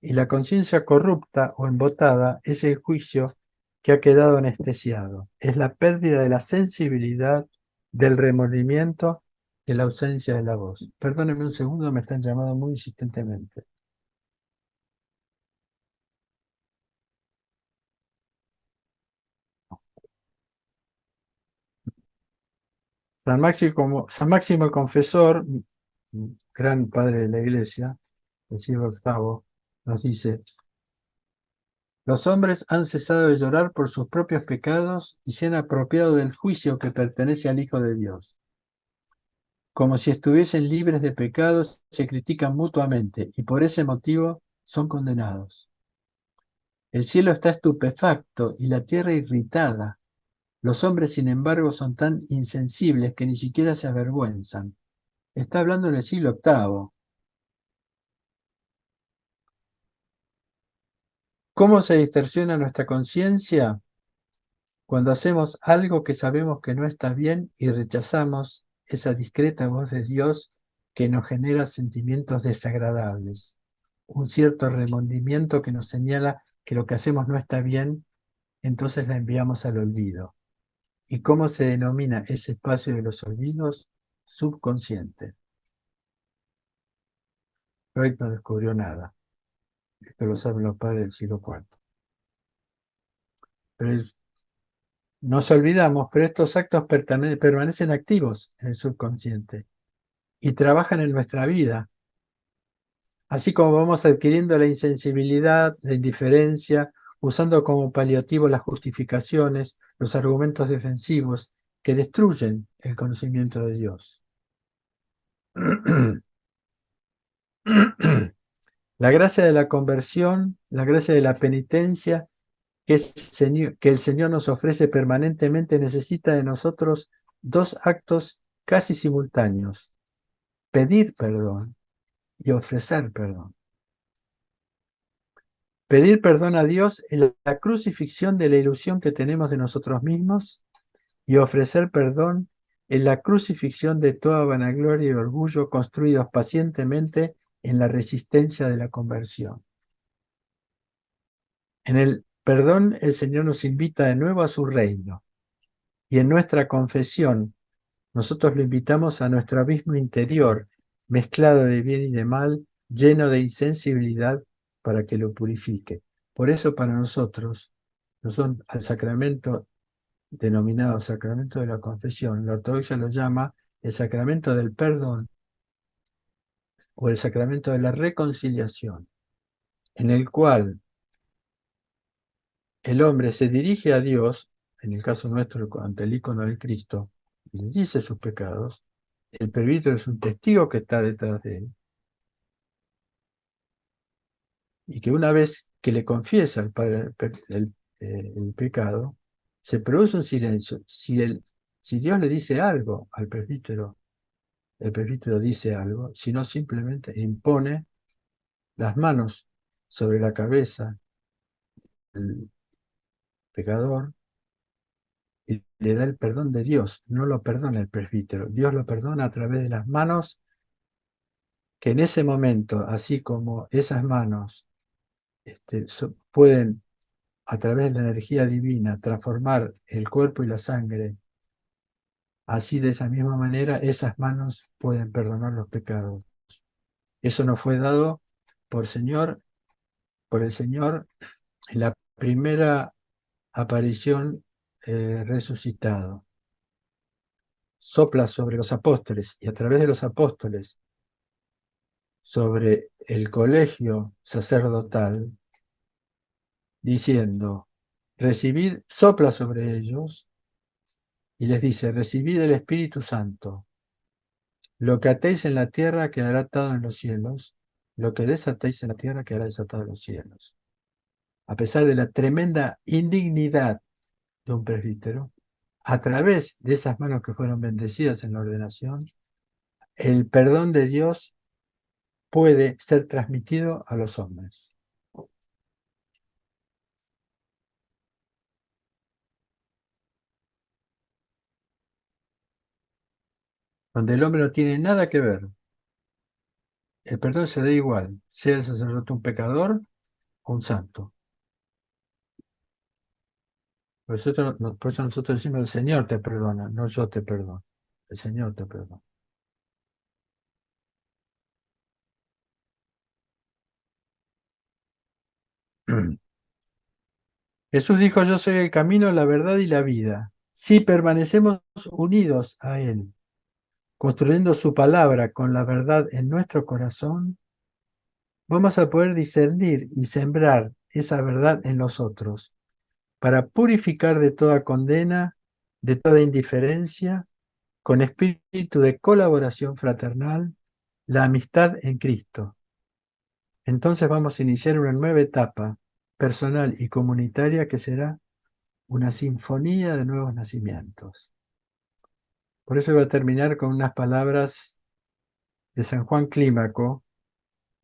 Y la conciencia corrupta o embotada es el juicio que ha quedado anestesiado. Es la pérdida de la sensibilidad, del remordimiento, de la ausencia de la voz. Perdónenme un segundo, me están llamando muy insistentemente. San Máximo el Confesor, gran padre de la Iglesia, el siglo VIII, nos dice: los hombres han cesado de llorar por sus propios pecados y se han apropiado del juicio que pertenece al Hijo de Dios. Como si estuviesen libres de pecados, se critican mutuamente y por ese motivo son condenados. El cielo está estupefacto y la tierra irritada. Los hombres, sin embargo, son tan insensibles que ni siquiera se avergüenzan. Está hablando en el siglo VIII. ¿Cómo se distorsiona nuestra conciencia? Cuando hacemos algo que sabemos que no está bien y rechazamos esa discreta voz de Dios que nos genera sentimientos desagradables, un cierto remordimiento que nos señala que lo que hacemos no está bien, entonces la enviamos al olvido. ¿Y cómo se denomina ese espacio de los olvidos? Subconsciente. Freud no descubrió nada. Esto lo saben los padres del siglo IV. Pero nos olvidamos, pero estos actos permanecen activos en el subconsciente y trabajan en nuestra vida. Así como vamos adquiriendo la insensibilidad, la indiferencia, usando como paliativo las justificaciones, los argumentos defensivos que destruyen el conocimiento de Dios. La gracia de la conversión, la gracia de la penitencia que el Señor nos ofrece permanentemente necesita de nosotros dos actos casi simultáneos: pedir perdón y ofrecer perdón. Pedir perdón a Dios es la crucifixión de la ilusión que tenemos de nosotros mismos, y ofrecer perdón es la crucifixión de toda vanagloria y orgullo construidos pacientemente en la resistencia de la conversión. En el perdón el Señor nos invita de nuevo a su reino, y en nuestra confesión nosotros lo invitamos a nuestro abismo interior, mezclado de bien y de mal, lleno de insensibilidad, para que lo purifique. Por eso para nosotros, al sacramento denominado sacramento de la confesión, la ortodoxia lo llama el sacramento del perdón o el sacramento de la reconciliación, en el cual el hombre se dirige a Dios, en el caso nuestro ante el icono del Cristo, y le dice sus pecados. El presbítero es un testigo que está detrás de él, y que una vez que le confiesa al Padre el pecado, se produce un silencio. Si Dios le dice algo al presbítero, el presbítero dice algo, sino simplemente impone las manos sobre la cabeza del pecador y le da el perdón de Dios. No lo perdona el presbítero, Dios lo perdona a través de las manos, que en ese momento, así como esas manos pueden, a través de la energía divina, transformar el cuerpo y la sangre, así de esa misma manera esas manos pueden perdonar los pecados. Eso nos fue dado por el Señor en la primera aparición resucitado. Sopla sobre los apóstoles y a través de los apóstoles sobre el colegio sacerdotal, diciendo: recibid, sopla sobre ellos y les dice: recibid el Espíritu Santo. Lo que atéis en la tierra quedará atado en los cielos, lo que desatéis en la tierra quedará desatado en los cielos. A pesar de la tremenda indignidad de un presbítero, a través de esas manos que fueron bendecidas en la ordenación, el perdón de Dios puede ser transmitido a los hombres. Donde el hombre no tiene nada que ver, el perdón se da igual, sea el sacerdote un pecador o un santo. Por eso nosotros decimos: el Señor te perdona, no yo te perdono. El Señor te perdona. Jesús dijo: yo soy el camino, la verdad y la vida. Si permanecemos unidos a Él, construyendo su palabra con la verdad en nuestro corazón, vamos a poder discernir y sembrar esa verdad en nosotros, para purificar de toda condena, de toda indiferencia, con espíritu de colaboración fraternal, la amistad en Cristo. Entonces vamos a iniciar una nueva etapa personal y comunitaria que será una sinfonía de nuevos nacimientos. Por eso voy a terminar con unas palabras de San Juan Clímaco,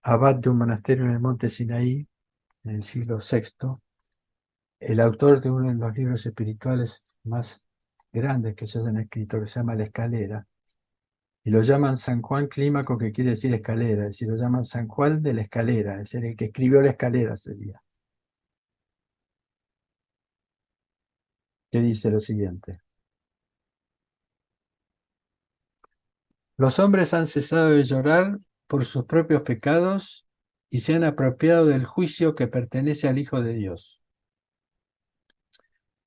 abad de un monasterio en el monte Sinaí, en el siglo VI, el autor de uno de los libros espirituales más grandes que se hayan escrito, que se llama La Escalera, y lo llaman San Juan Clímaco, que quiere decir escalera, es decir, lo llaman San Juan de la Escalera, es decir, el que escribió la escalera sería. Que dice lo siguiente: los hombres han cesado de llorar por sus propios pecados y se han apropiado del juicio que pertenece al Hijo de Dios.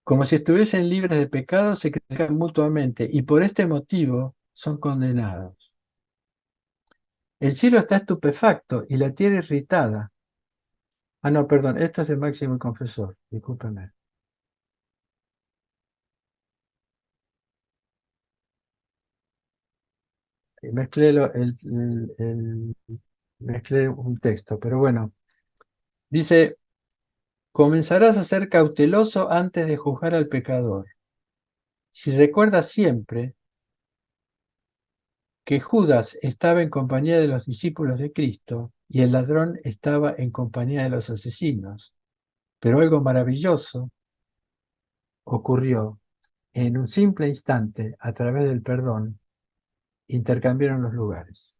Como si estuviesen libres de pecado, se critican mutuamente y por este motivo son condenados. El cielo está estupefacto y la tierra irritada. Ah, no, perdón, esto es de Máximo el Confesor, discúlpenme. Mezclé, mezclé un texto, pero bueno. Dice, comenzarás a ser cauteloso antes de juzgar al pecador. Si recuerdas siempre que Judas estaba en compañía de los discípulos de Cristo y el ladrón estaba en compañía de los asesinos, pero algo maravilloso ocurrió. En un simple instante, a través del perdón, intercambiaron los lugares.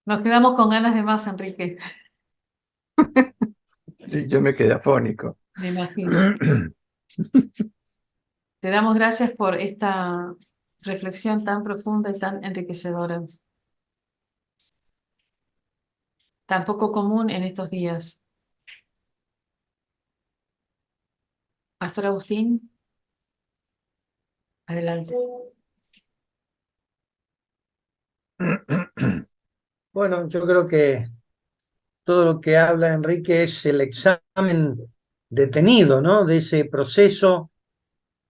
Nos quedamos con ganas de más, Enrique, Sí, yo me quedé afónico. me imagino. Te damos gracias por esta reflexión tan profunda y tan enriquecedora, tan poco común en estos días. Pastor Agustín, adelante. Bueno, yo creo que todo lo que habla Enrique es el examen detenido, ¿no? De ese proceso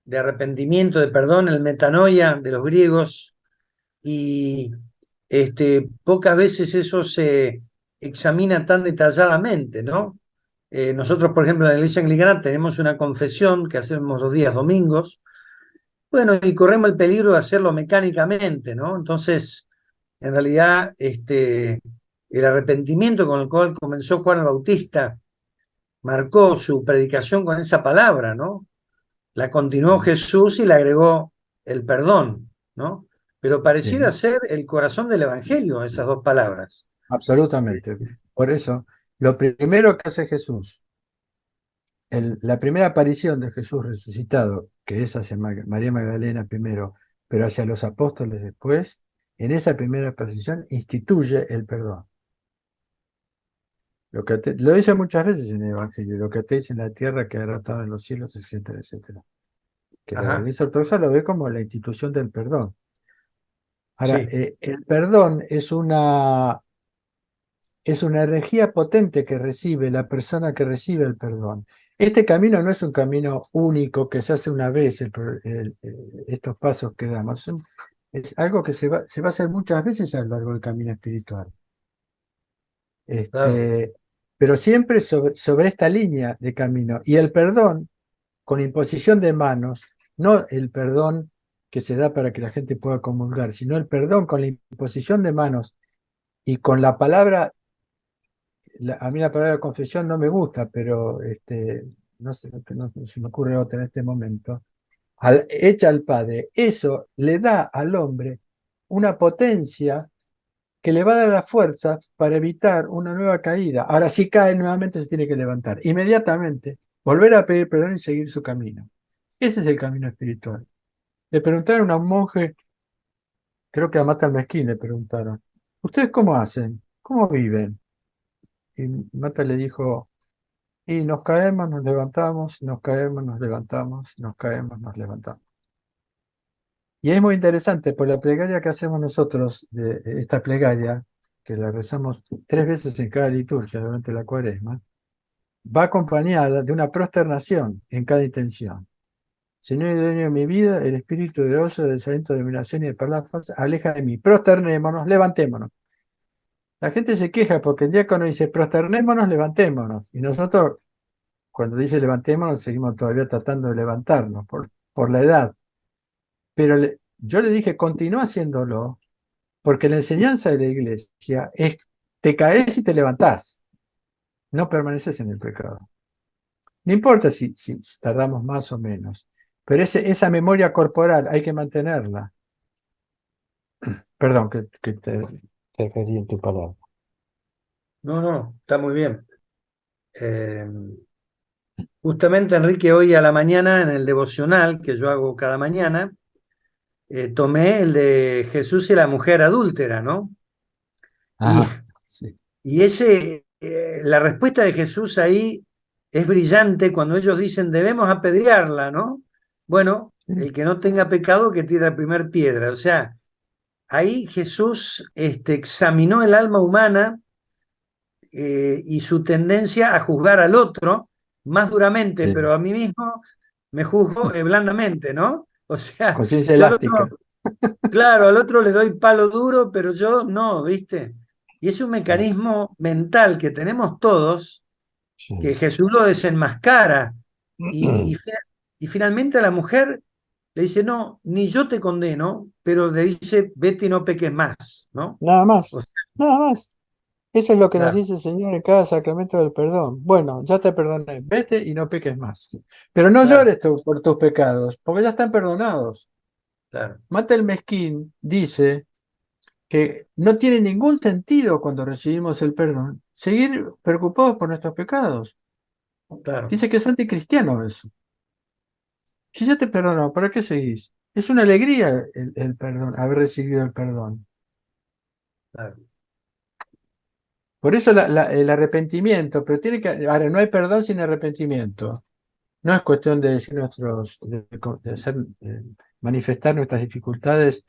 de arrepentimiento, de perdón, el metanoia de los griegos, y pocas veces eso se examina tan detalladamente, ¿no? Nosotros, por ejemplo, en la Iglesia Anglicana tenemos una confesión que hacemos los días domingos, bueno, y corremos el peligro de hacerlo mecánicamente, ¿no? Entonces, en realidad, el arrepentimiento con el cual comenzó Juan el Bautista marcó su predicación con esa palabra, ¿no? La continuó Jesús y le agregó el perdón, ¿no? Pero pareciera Sí, ser el corazón del Evangelio esas dos palabras. absolutamente. Por eso, lo primero que hace Jesús, la primera aparición de Jesús resucitado, que es hacia María Magdalena primero, pero hacia los apóstoles después, en esa primera aparición instituye el perdón. Lo dice muchas veces en el Evangelio: lo que te dice en la tierra quedará atado en los cielos, etcétera, etcétera. Que la Ajá, Iglesia Ortodoxa lo ve como la institución del perdón. Ahora, sí, el perdón es una energía potente que recibe la persona que recibe el perdón. Este camino no es un camino único que se hace una vez, estos pasos que damos. Es algo que se va a hacer muchas veces a lo largo del camino espiritual. claro. Este, pero siempre sobre esta línea de camino. Y el perdón, con imposición de manos, no el perdón que se da para que la gente pueda comulgar, sino el perdón con la imposición de manos y con la palabra. A mí la palabra confesión no me gusta, pero no sé, no se me ocurre otra en este momento. Hecha al Padre, eso le da al hombre una potencia que le va a dar la fuerza para evitar una nueva caída. Ahora, si cae nuevamente, se tiene que levantar inmediatamente, volver a pedir perdón y seguir su camino. Ese es el camino espiritual. Le preguntaron a un monje, creo que a Mata al Mezquín le preguntaron: ¿ustedes cómo hacen? ¿Cómo viven? Y Mata le dijo: y nos caemos, nos levantamos, nos caemos, nos levantamos, nos caemos, nos levantamos. Y es muy interesante, pues la plegaria que hacemos nosotros, esta plegaria, que la rezamos 3 veces en cada liturgia durante la Cuaresma, va acompañada de una prosternación en cada intención. Señor y dueño de mi vida, el espíritu de ocio, de desaliento, de dominación y de perlas falsas, aleja de mí. Prosternémonos, levantémonos. La gente se queja porque el diácono dice prosternémonos, levantémonos. Y nosotros, cuando dice levantémonos, seguimos todavía tratando de levantarnos por la edad. Pero yo le dije, continúa haciéndolo, porque la enseñanza de la iglesia es, te caes y te levantás, no permaneces en el pecado. No importa si tardamos más o menos, pero esa memoria corporal hay que mantenerla. Perdón, que te referí en tu palabra. No, no, está muy bien. Eh, Justamente, Enrique, hoy a la mañana en el devocional que yo hago cada mañana, tomé el de Jesús y la mujer adúltera, ¿no? Y, Ajá, sí. y la respuesta de Jesús ahí es brillante cuando ellos dicen, debemos apedrearla, ¿no? Bueno, Sí. el que no tenga pecado que tire la primer piedra. O sea, ahí Jesús examinó el alma humana y su tendencia a juzgar al otro más duramente, Sí. pero a mí mismo me juzgo blandamente, ¿no? O sea, Conciencia yo al elástica. otro, claro, al otro le doy palo duro, pero yo no, ¿viste? Y es un Sí, mecanismo mental que tenemos todos, que sí. Jesús lo desenmascara. Y, y, fi- y finalmente a la mujer le dice, no, ni yo te condeno, pero le dice, vete y no peques más, ¿no? Nada O más, sea, nada más. Eso es lo que nos claro, dice el Señor en cada sacramento del perdón. Bueno, ya te perdoné, vete y no peques más. Pero no claro, llores por tus pecados, porque ya están perdonados. claro, Mata el Mezquín dice que no tiene ningún sentido cuando recibimos el perdón seguir preocupados por nuestros pecados. claro, Dice que es anticristiano eso. Si ya te perdonó, ¿para qué seguís? Es una alegría el perdón, haber recibido el perdón. claro. Por eso el arrepentimiento, pero tiene que, ahora no hay perdón sin arrepentimiento. No es cuestión de decir de hacer, manifestar nuestras dificultades,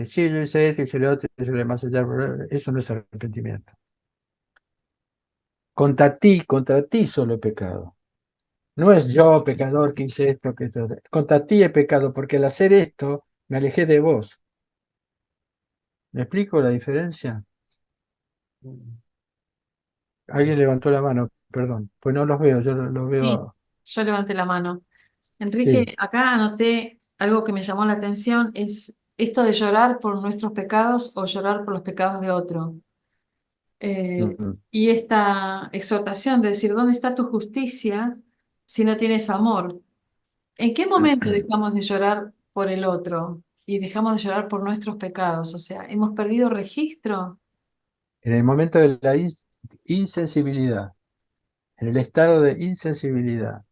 sí, yo hice esto, hice lo otro, hice lo demás allá, eso no es arrepentimiento. Contra ti solo he pecado. No es yo, pecador, que hice esto, que esto. Contra ti he pecado, porque al hacer esto me alejé de vos. ¿Me explico la diferencia? Alguien levantó la mano, perdón. Pues no los veo, yo los Sí, veo. yo levanté la mano. Sí. Enrique, acá anoté algo que me llamó la atención, es esto de llorar por nuestros pecados o llorar por los pecados de otro. Eh, Mm, y esta exhortación de decir, ¿dónde está tu justicia si no tienes amor? ¿En qué momento mm. dejamos de llorar por el otro y dejamos de llorar por nuestros pecados? O sea, ¿hemos perdido registro? En el momento de la insensibilidad, en el estado de insensibilidad,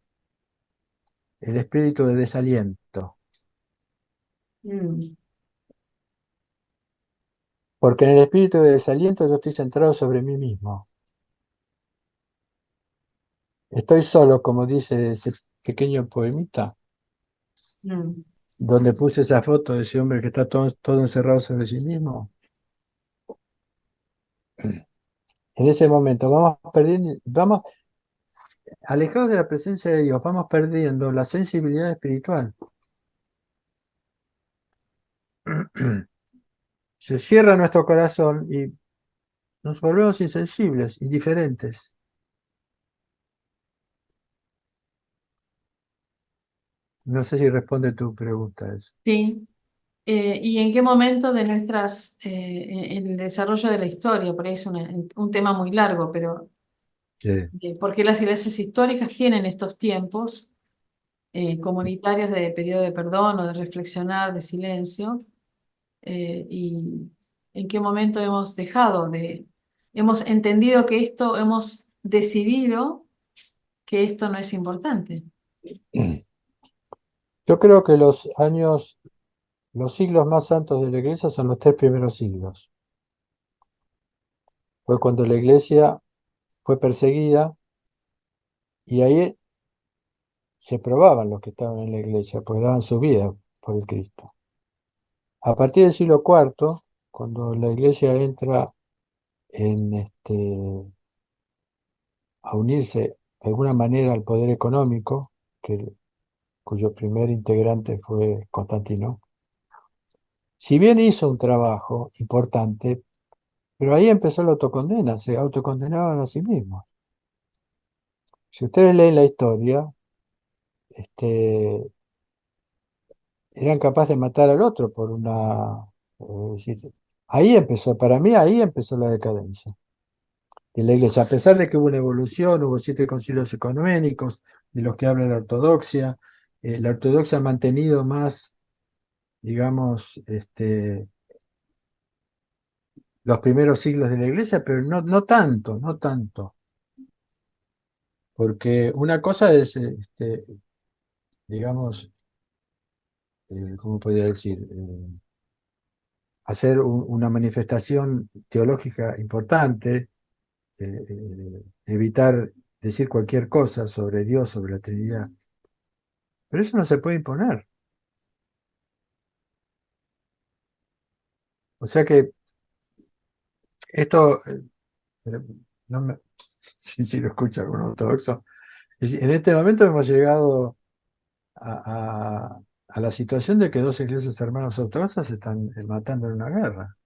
el espíritu de desaliento. Mm, Porque en el espíritu de desaliento yo estoy centrado sobre mí mismo. Estoy solo, como dice ese pequeño poemita, mm. donde puse esa foto de ese hombre que está todo encerrado sobre sí mismo. En ese momento vamos perdiendo, vamos alejados de la presencia de Dios, vamos perdiendo la sensibilidad espiritual. Se cierra nuestro corazón y nos volvemos insensibles, indiferentes. No sé si responde tu pregunta eso. Sí. ¿Y en qué momento de en el desarrollo de la historia? Por ahí es un tema muy largo, pero Sí. porque las iglesias históricas tienen estos tiempos comunitarios de periodo de perdón o de reflexionar, de silencio, y en qué momento hemos entendido que hemos decidido que esto no es importante. Yo creo que los siglos más santos de la iglesia son los 3 primeros siglos. Fue cuando la iglesia fue perseguida y ahí se probaban los que estaban en la iglesia, porque daban su vida por el Cristo. A partir del siglo IV, cuando la iglesia entra a unirse de alguna manera al poder económico, cuyo primer integrante fue Constantino, si bien hizo un trabajo importante, pero ahí empezó la autocondena, se autocondenaban a sí mismos. Si ustedes leen la historia, este, eran capaces de matar al otro por es decir, ahí empezó, para mí ahí empezó la decadencia de la iglesia, a pesar de que hubo una evolución, hubo 7 concilios ecuménicos, de los que habla la ortodoxia ha mantenido más, digamos, los primeros siglos de la iglesia, pero no tanto, no tanto, porque una cosa es, digamos, ¿cómo podría decir? Hacer una manifestación teológica importante, evitar decir cualquier cosa sobre Dios, sobre la Trinidad. Pero eso no se puede imponer. O sea que esto, no me, si lo escucha algún ortodoxo, en este momento hemos llegado a la situación de que dos iglesias hermanas ortodoxas se están matando en una guerra.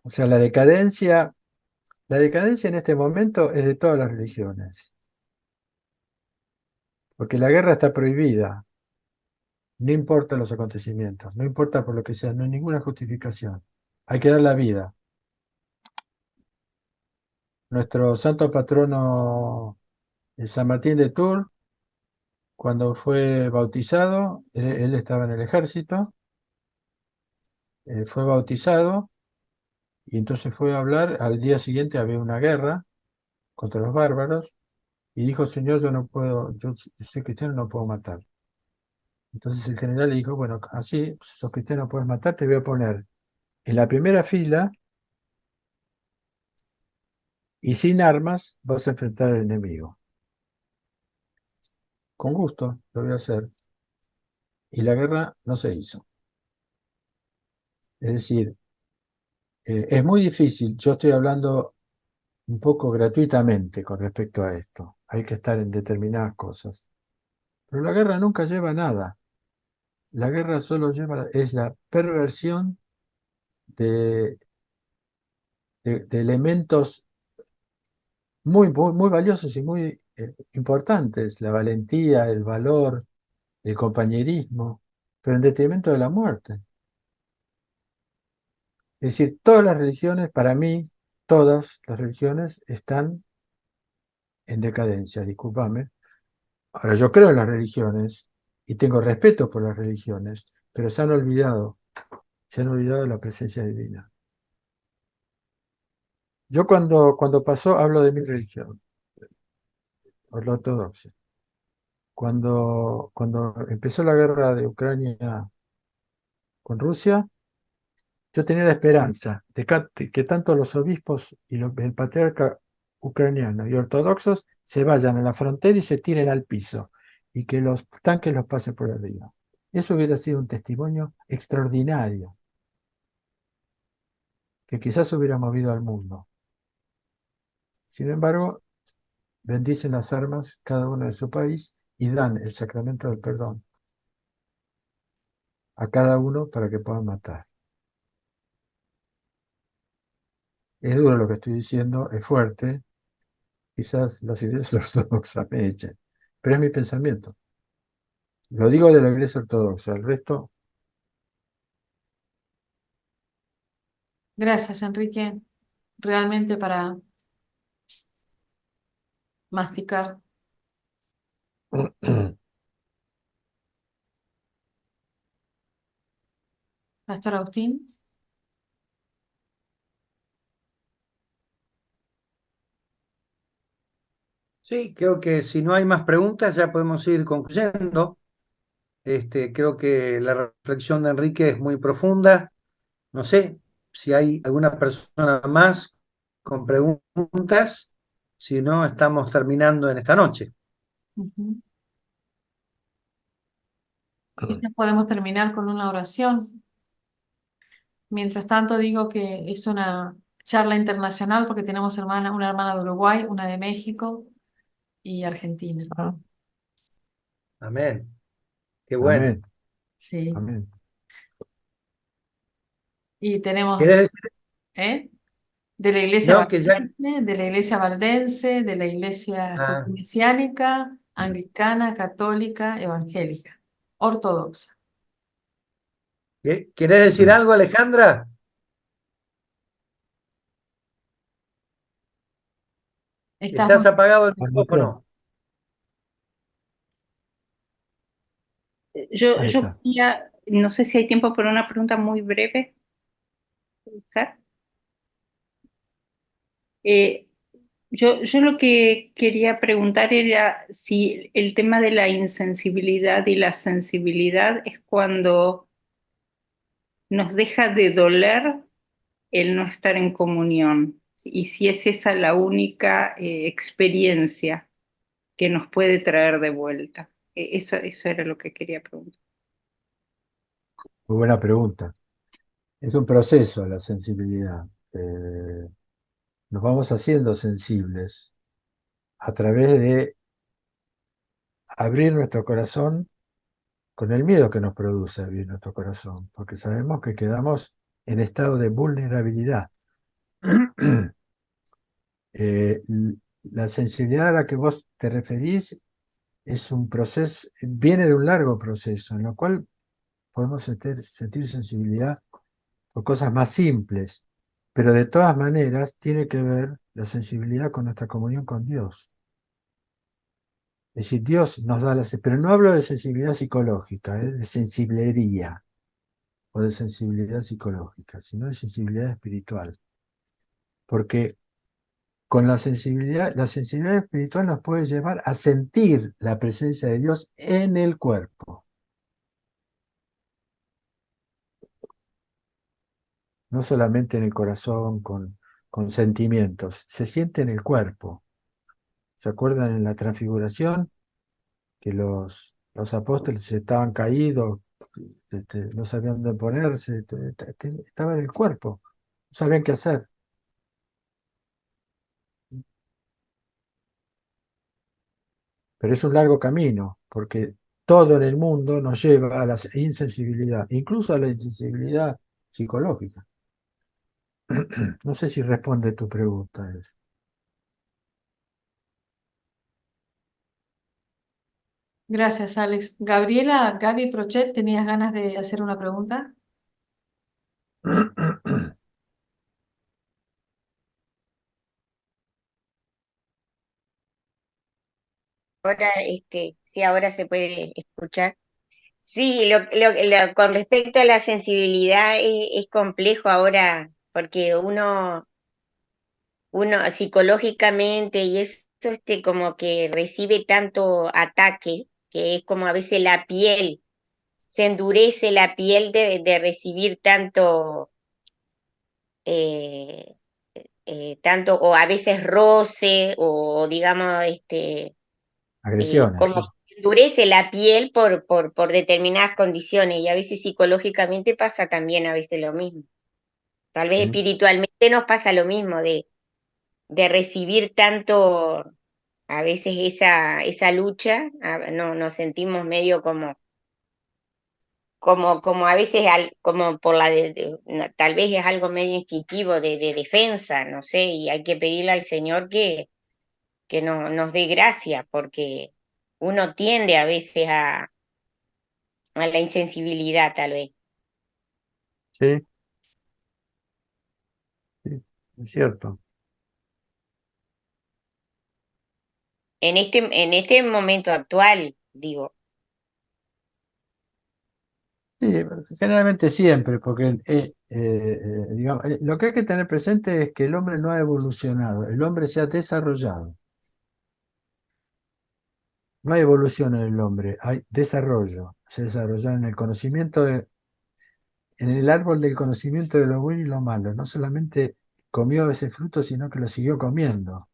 O sea, la decadencia en este momento es de todas las religiones, porque la guerra está prohibida. No importa los acontecimientos, no importa por lo que sea, no hay ninguna justificación. Hay que dar la vida. Nuestro santo patrono, San Martín de Tours, cuando fue bautizado, él estaba en el ejército, fue bautizado y entonces fue a hablar. Al día siguiente había una guerra contra los bárbaros y dijo: Señor, yo no puedo, yo soy cristiano, no puedo matar. Entonces el general le dijo: bueno, así, si sos cristiano, no puedes matar, te voy a poner en la primera fila y sin armas vas a enfrentar al enemigo. Con gusto, lo voy a hacer. Y la guerra no se hizo. Es decir, es muy difícil, yo estoy hablando un poco gratuitamente con respecto a esto. Hay que estar en determinadas cosas. Pero la guerra nunca lleva a nada. La guerra solo es la perversión de, de elementos muy valiosos y muy importantes: la valentía, el valor, el compañerismo, pero en detrimento de la muerte. Es decir, todas las religiones, para mí, todas las religiones están en decadencia, discúlpame. Ahora, yo creo en las religiones y tengo respeto por las religiones, pero se han olvidado de la presencia divina. Yo cuando pasó, hablo de mi religión, la ortodoxia. Cuando empezó la guerra de Ucrania con Rusia, yo tenía la esperanza de que tanto los obispos y el patriarca ucraniano y ortodoxos se vayan a la frontera y se tiren al piso y que los tanques los pasen por arriba. Eso hubiera sido un testimonio extraordinario que quizás hubiera movido al mundo. Sin embargo, bendicen las armas cada uno de su país y dan el sacramento del perdón a cada uno para que puedan matar. Es duro lo que estoy diciendo, es fuerte. Quizás las iglesias ortodoxas me echen, pero es mi pensamiento. Lo digo de la iglesia ortodoxa, el resto. Gracias, Enrique. Realmente para masticar. Pastor Agustín. Sí, creo que si no hay más preguntas ya podemos ir concluyendo. Creo que la reflexión de Enrique es muy profunda. No sé si hay alguna persona más con preguntas. Si no, estamos terminando en esta noche. Ujú. Quizás podemos terminar con una oración. Mientras tanto, digo que es una charla internacional porque tenemos una hermana de Uruguay, una de México y Argentina. Ah, Amén. Qué bueno. amén, Sí. amén. Y tenemos, ¿Quieres decir? ¿eh? De la iglesia No, que ya. valdense, de la iglesia valdense, de la iglesia Ah, mesiánica, anglicana, católica, evangélica, ortodoxa. ¿Quieres decir algo, Alejandra? Estás Estás muy... apagado el Cuando quieras. micrófono. Ahí Yo está. quería, no sé si hay tiempo para una pregunta muy breve. ¿Puede ser? Eh, yo lo que quería preguntar era si el tema de la insensibilidad y la sensibilidad es cuando nos deja de doler el no estar en comunión y si es esa la única experiencia que nos puede traer de vuelta. Eso era lo que quería preguntar. Muy buena pregunta. Es un proceso la sensibilidad. Nos vamos haciendo sensibles a través de abrir nuestro corazón con el miedo que nos produce abrir nuestro corazón, porque sabemos que quedamos en estado de vulnerabilidad. Eh, la sensibilidad a la que vos te referís es un proceso, viene de un largo proceso, en lo cual podemos sentir sensibilidad por cosas más simples, pero de todas maneras tiene que ver la sensibilidad con nuestra comunión con Dios. Es decir, Dios nos da pero no hablo de sensibilidad psicológica, de sensiblería o de sensibilidad psicológica, sino de sensibilidad espiritual. Porque con la sensibilidad espiritual nos puede llevar a sentir la presencia de Dios en el cuerpo, no solamente en el corazón con sentimientos, se siente en el cuerpo. ¿Se acuerdan en la transfiguración que los apóstoles estaban caídos, no sabían dónde ponerse, estaban en el cuerpo, no sabían qué hacer? Pero es un largo camino, porque todo en el mundo nos lleva a la insensibilidad, incluso a la insensibilidad psicológica. No sé si responde tu pregunta. Gracias, Alex. Gaby Prochet, ¿tenías ganas de hacer una pregunta? Ahora, sí, ahora se puede escuchar. Sí, con respecto a la sensibilidad es complejo ahora, porque uno psicológicamente y eso, como que recibe tanto ataque, que es como a veces la piel, se endurece la piel de recibir eh, tanto, o a veces roce, o digamos, Agresiones, como sí. que endurece la piel por determinadas condiciones y a veces psicológicamente pasa también a veces lo mismo. Tal vez Sí, espiritualmente nos pasa lo mismo de recibir tanto, a veces esa lucha, no, nos sentimos medio como a veces, como por no, tal vez es algo medio instintivo de defensa, no sé, y hay que pedirle al Señor que nos dé gracia, porque uno tiende a veces a la insensibilidad, tal vez. sí, sí, es cierto. En este momento actual, digo, Sí, generalmente siempre, porque digamos, lo que hay que tener presente es que el hombre no ha evolucionado, el hombre se ha desarrollado. No hay evolución en el hombre, hay desarrollo. Se desarrolla en el conocimiento, en el árbol del conocimiento de lo bueno y lo malo. No solamente comió ese fruto, sino que lo siguió comiendo.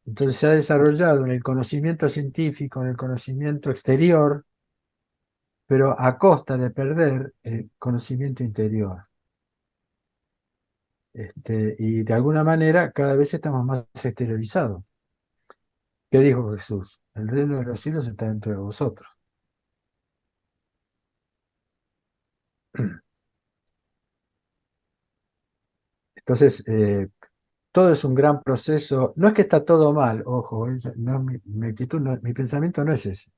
Entonces se ha desarrollado en el conocimiento científico, en el conocimiento exterior, pero a costa de perder el conocimiento interior. Y de alguna manera cada vez estamos más exteriorizados. ¿Qué dijo Jesús? El reino de los cielos está dentro de vosotros. Entonces, todo es un gran proceso. No es que está todo mal, ojo, no es mi actitud, mi pensamiento no es ese.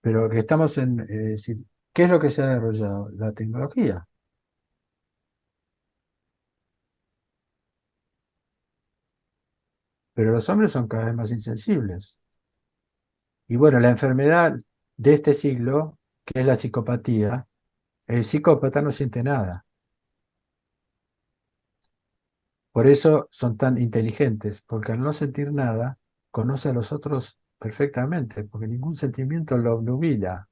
Pero que estamos en, decir, ¿qué es lo que se ha desarrollado? La tecnología. Pero los hombres son cada vez más insensibles. Y bueno, la enfermedad de este siglo, que es la psicopatía, el psicópata no siente nada. Por eso son tan inteligentes, porque al no sentir nada, conoce a los otros perfectamente, porque ningún sentimiento lo obnubila.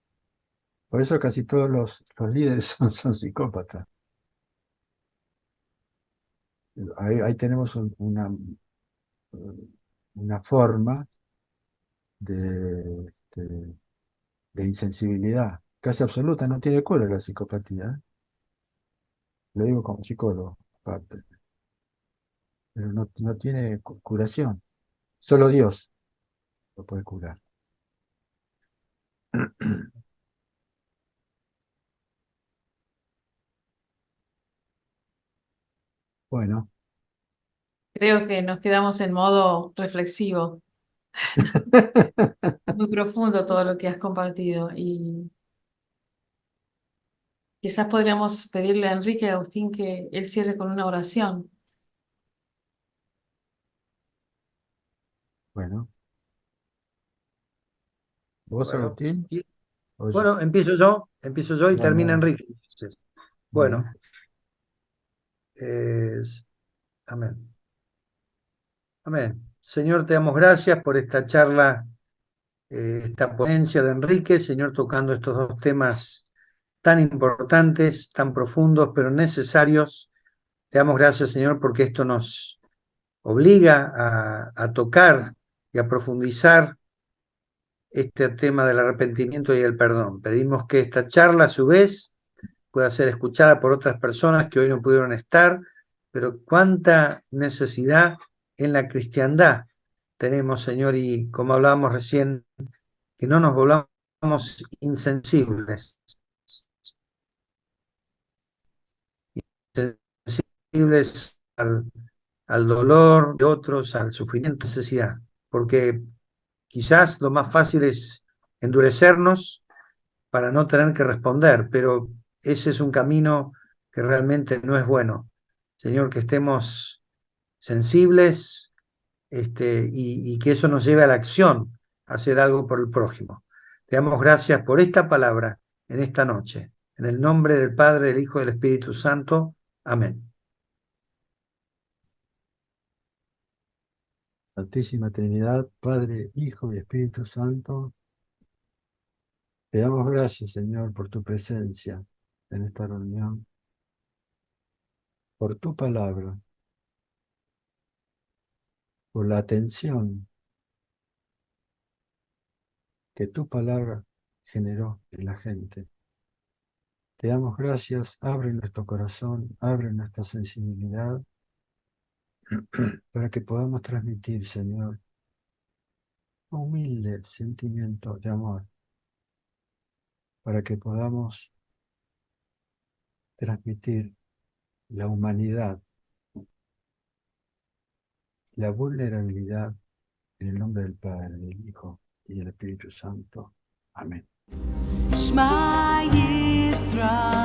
Por eso casi todos los líderes son psicópatas. Ahí tenemos una forma de insensibilidad casi absoluta. No tiene cura la psicopatía, ¿eh? Lo digo como psicólogo, aparte. Pero no tiene curación. Solo Dios lo puede curar. Bueno. Creo que nos quedamos en modo reflexivo. Muy profundo todo lo que has compartido y quizás podríamos pedirle a Enrique y Agustín que él cierre con una oración. Bueno. ¿Vos, Bueno, Agustín? bueno, empiezo yo y Dale, termina dale. Enrique. Entonces, bueno, Bueno. amén. Amén. Señor, te damos gracias por esta charla, esta ponencia de Enrique, Señor, tocando estos dos temas tan importantes, tan profundos, pero necesarios. Te damos gracias, Señor, porque esto nos obliga a tocar y a profundizar este tema del arrepentimiento y el perdón. Pedimos que esta charla, a su vez, pueda ser escuchada por otras personas que hoy no pudieron estar, pero cuánta necesidad en la cristiandad tenemos, Señor, y como hablábamos recién, que no nos volvamos insensibles, insensibles al dolor de otros, al sufrimiento, necesidad, porque quizás lo más fácil es endurecernos para no tener que responder, pero ese es un camino que realmente no es bueno. Señor, que estemos sensibles y que eso nos lleve a la acción, a hacer algo por el prójimo. Te damos gracias por esta palabra en esta noche. En el nombre del Padre, del Hijo y del Espíritu Santo. Amén. Santísima Trinidad, Padre, Hijo y Espíritu Santo, te damos gracias, Señor, por tu presencia en esta reunión, por tu palabra, por la atención que tu palabra generó en la gente. Te damos gracias, abre nuestro corazón, abre nuestra sensibilidad, para que podamos transmitir, Señor, un humilde sentimiento de amor, para que podamos transmitir la humanidad, la vulnerabilidad, en el nombre del Padre, del Hijo y del Espíritu Santo. Amén. Shema Yisrael.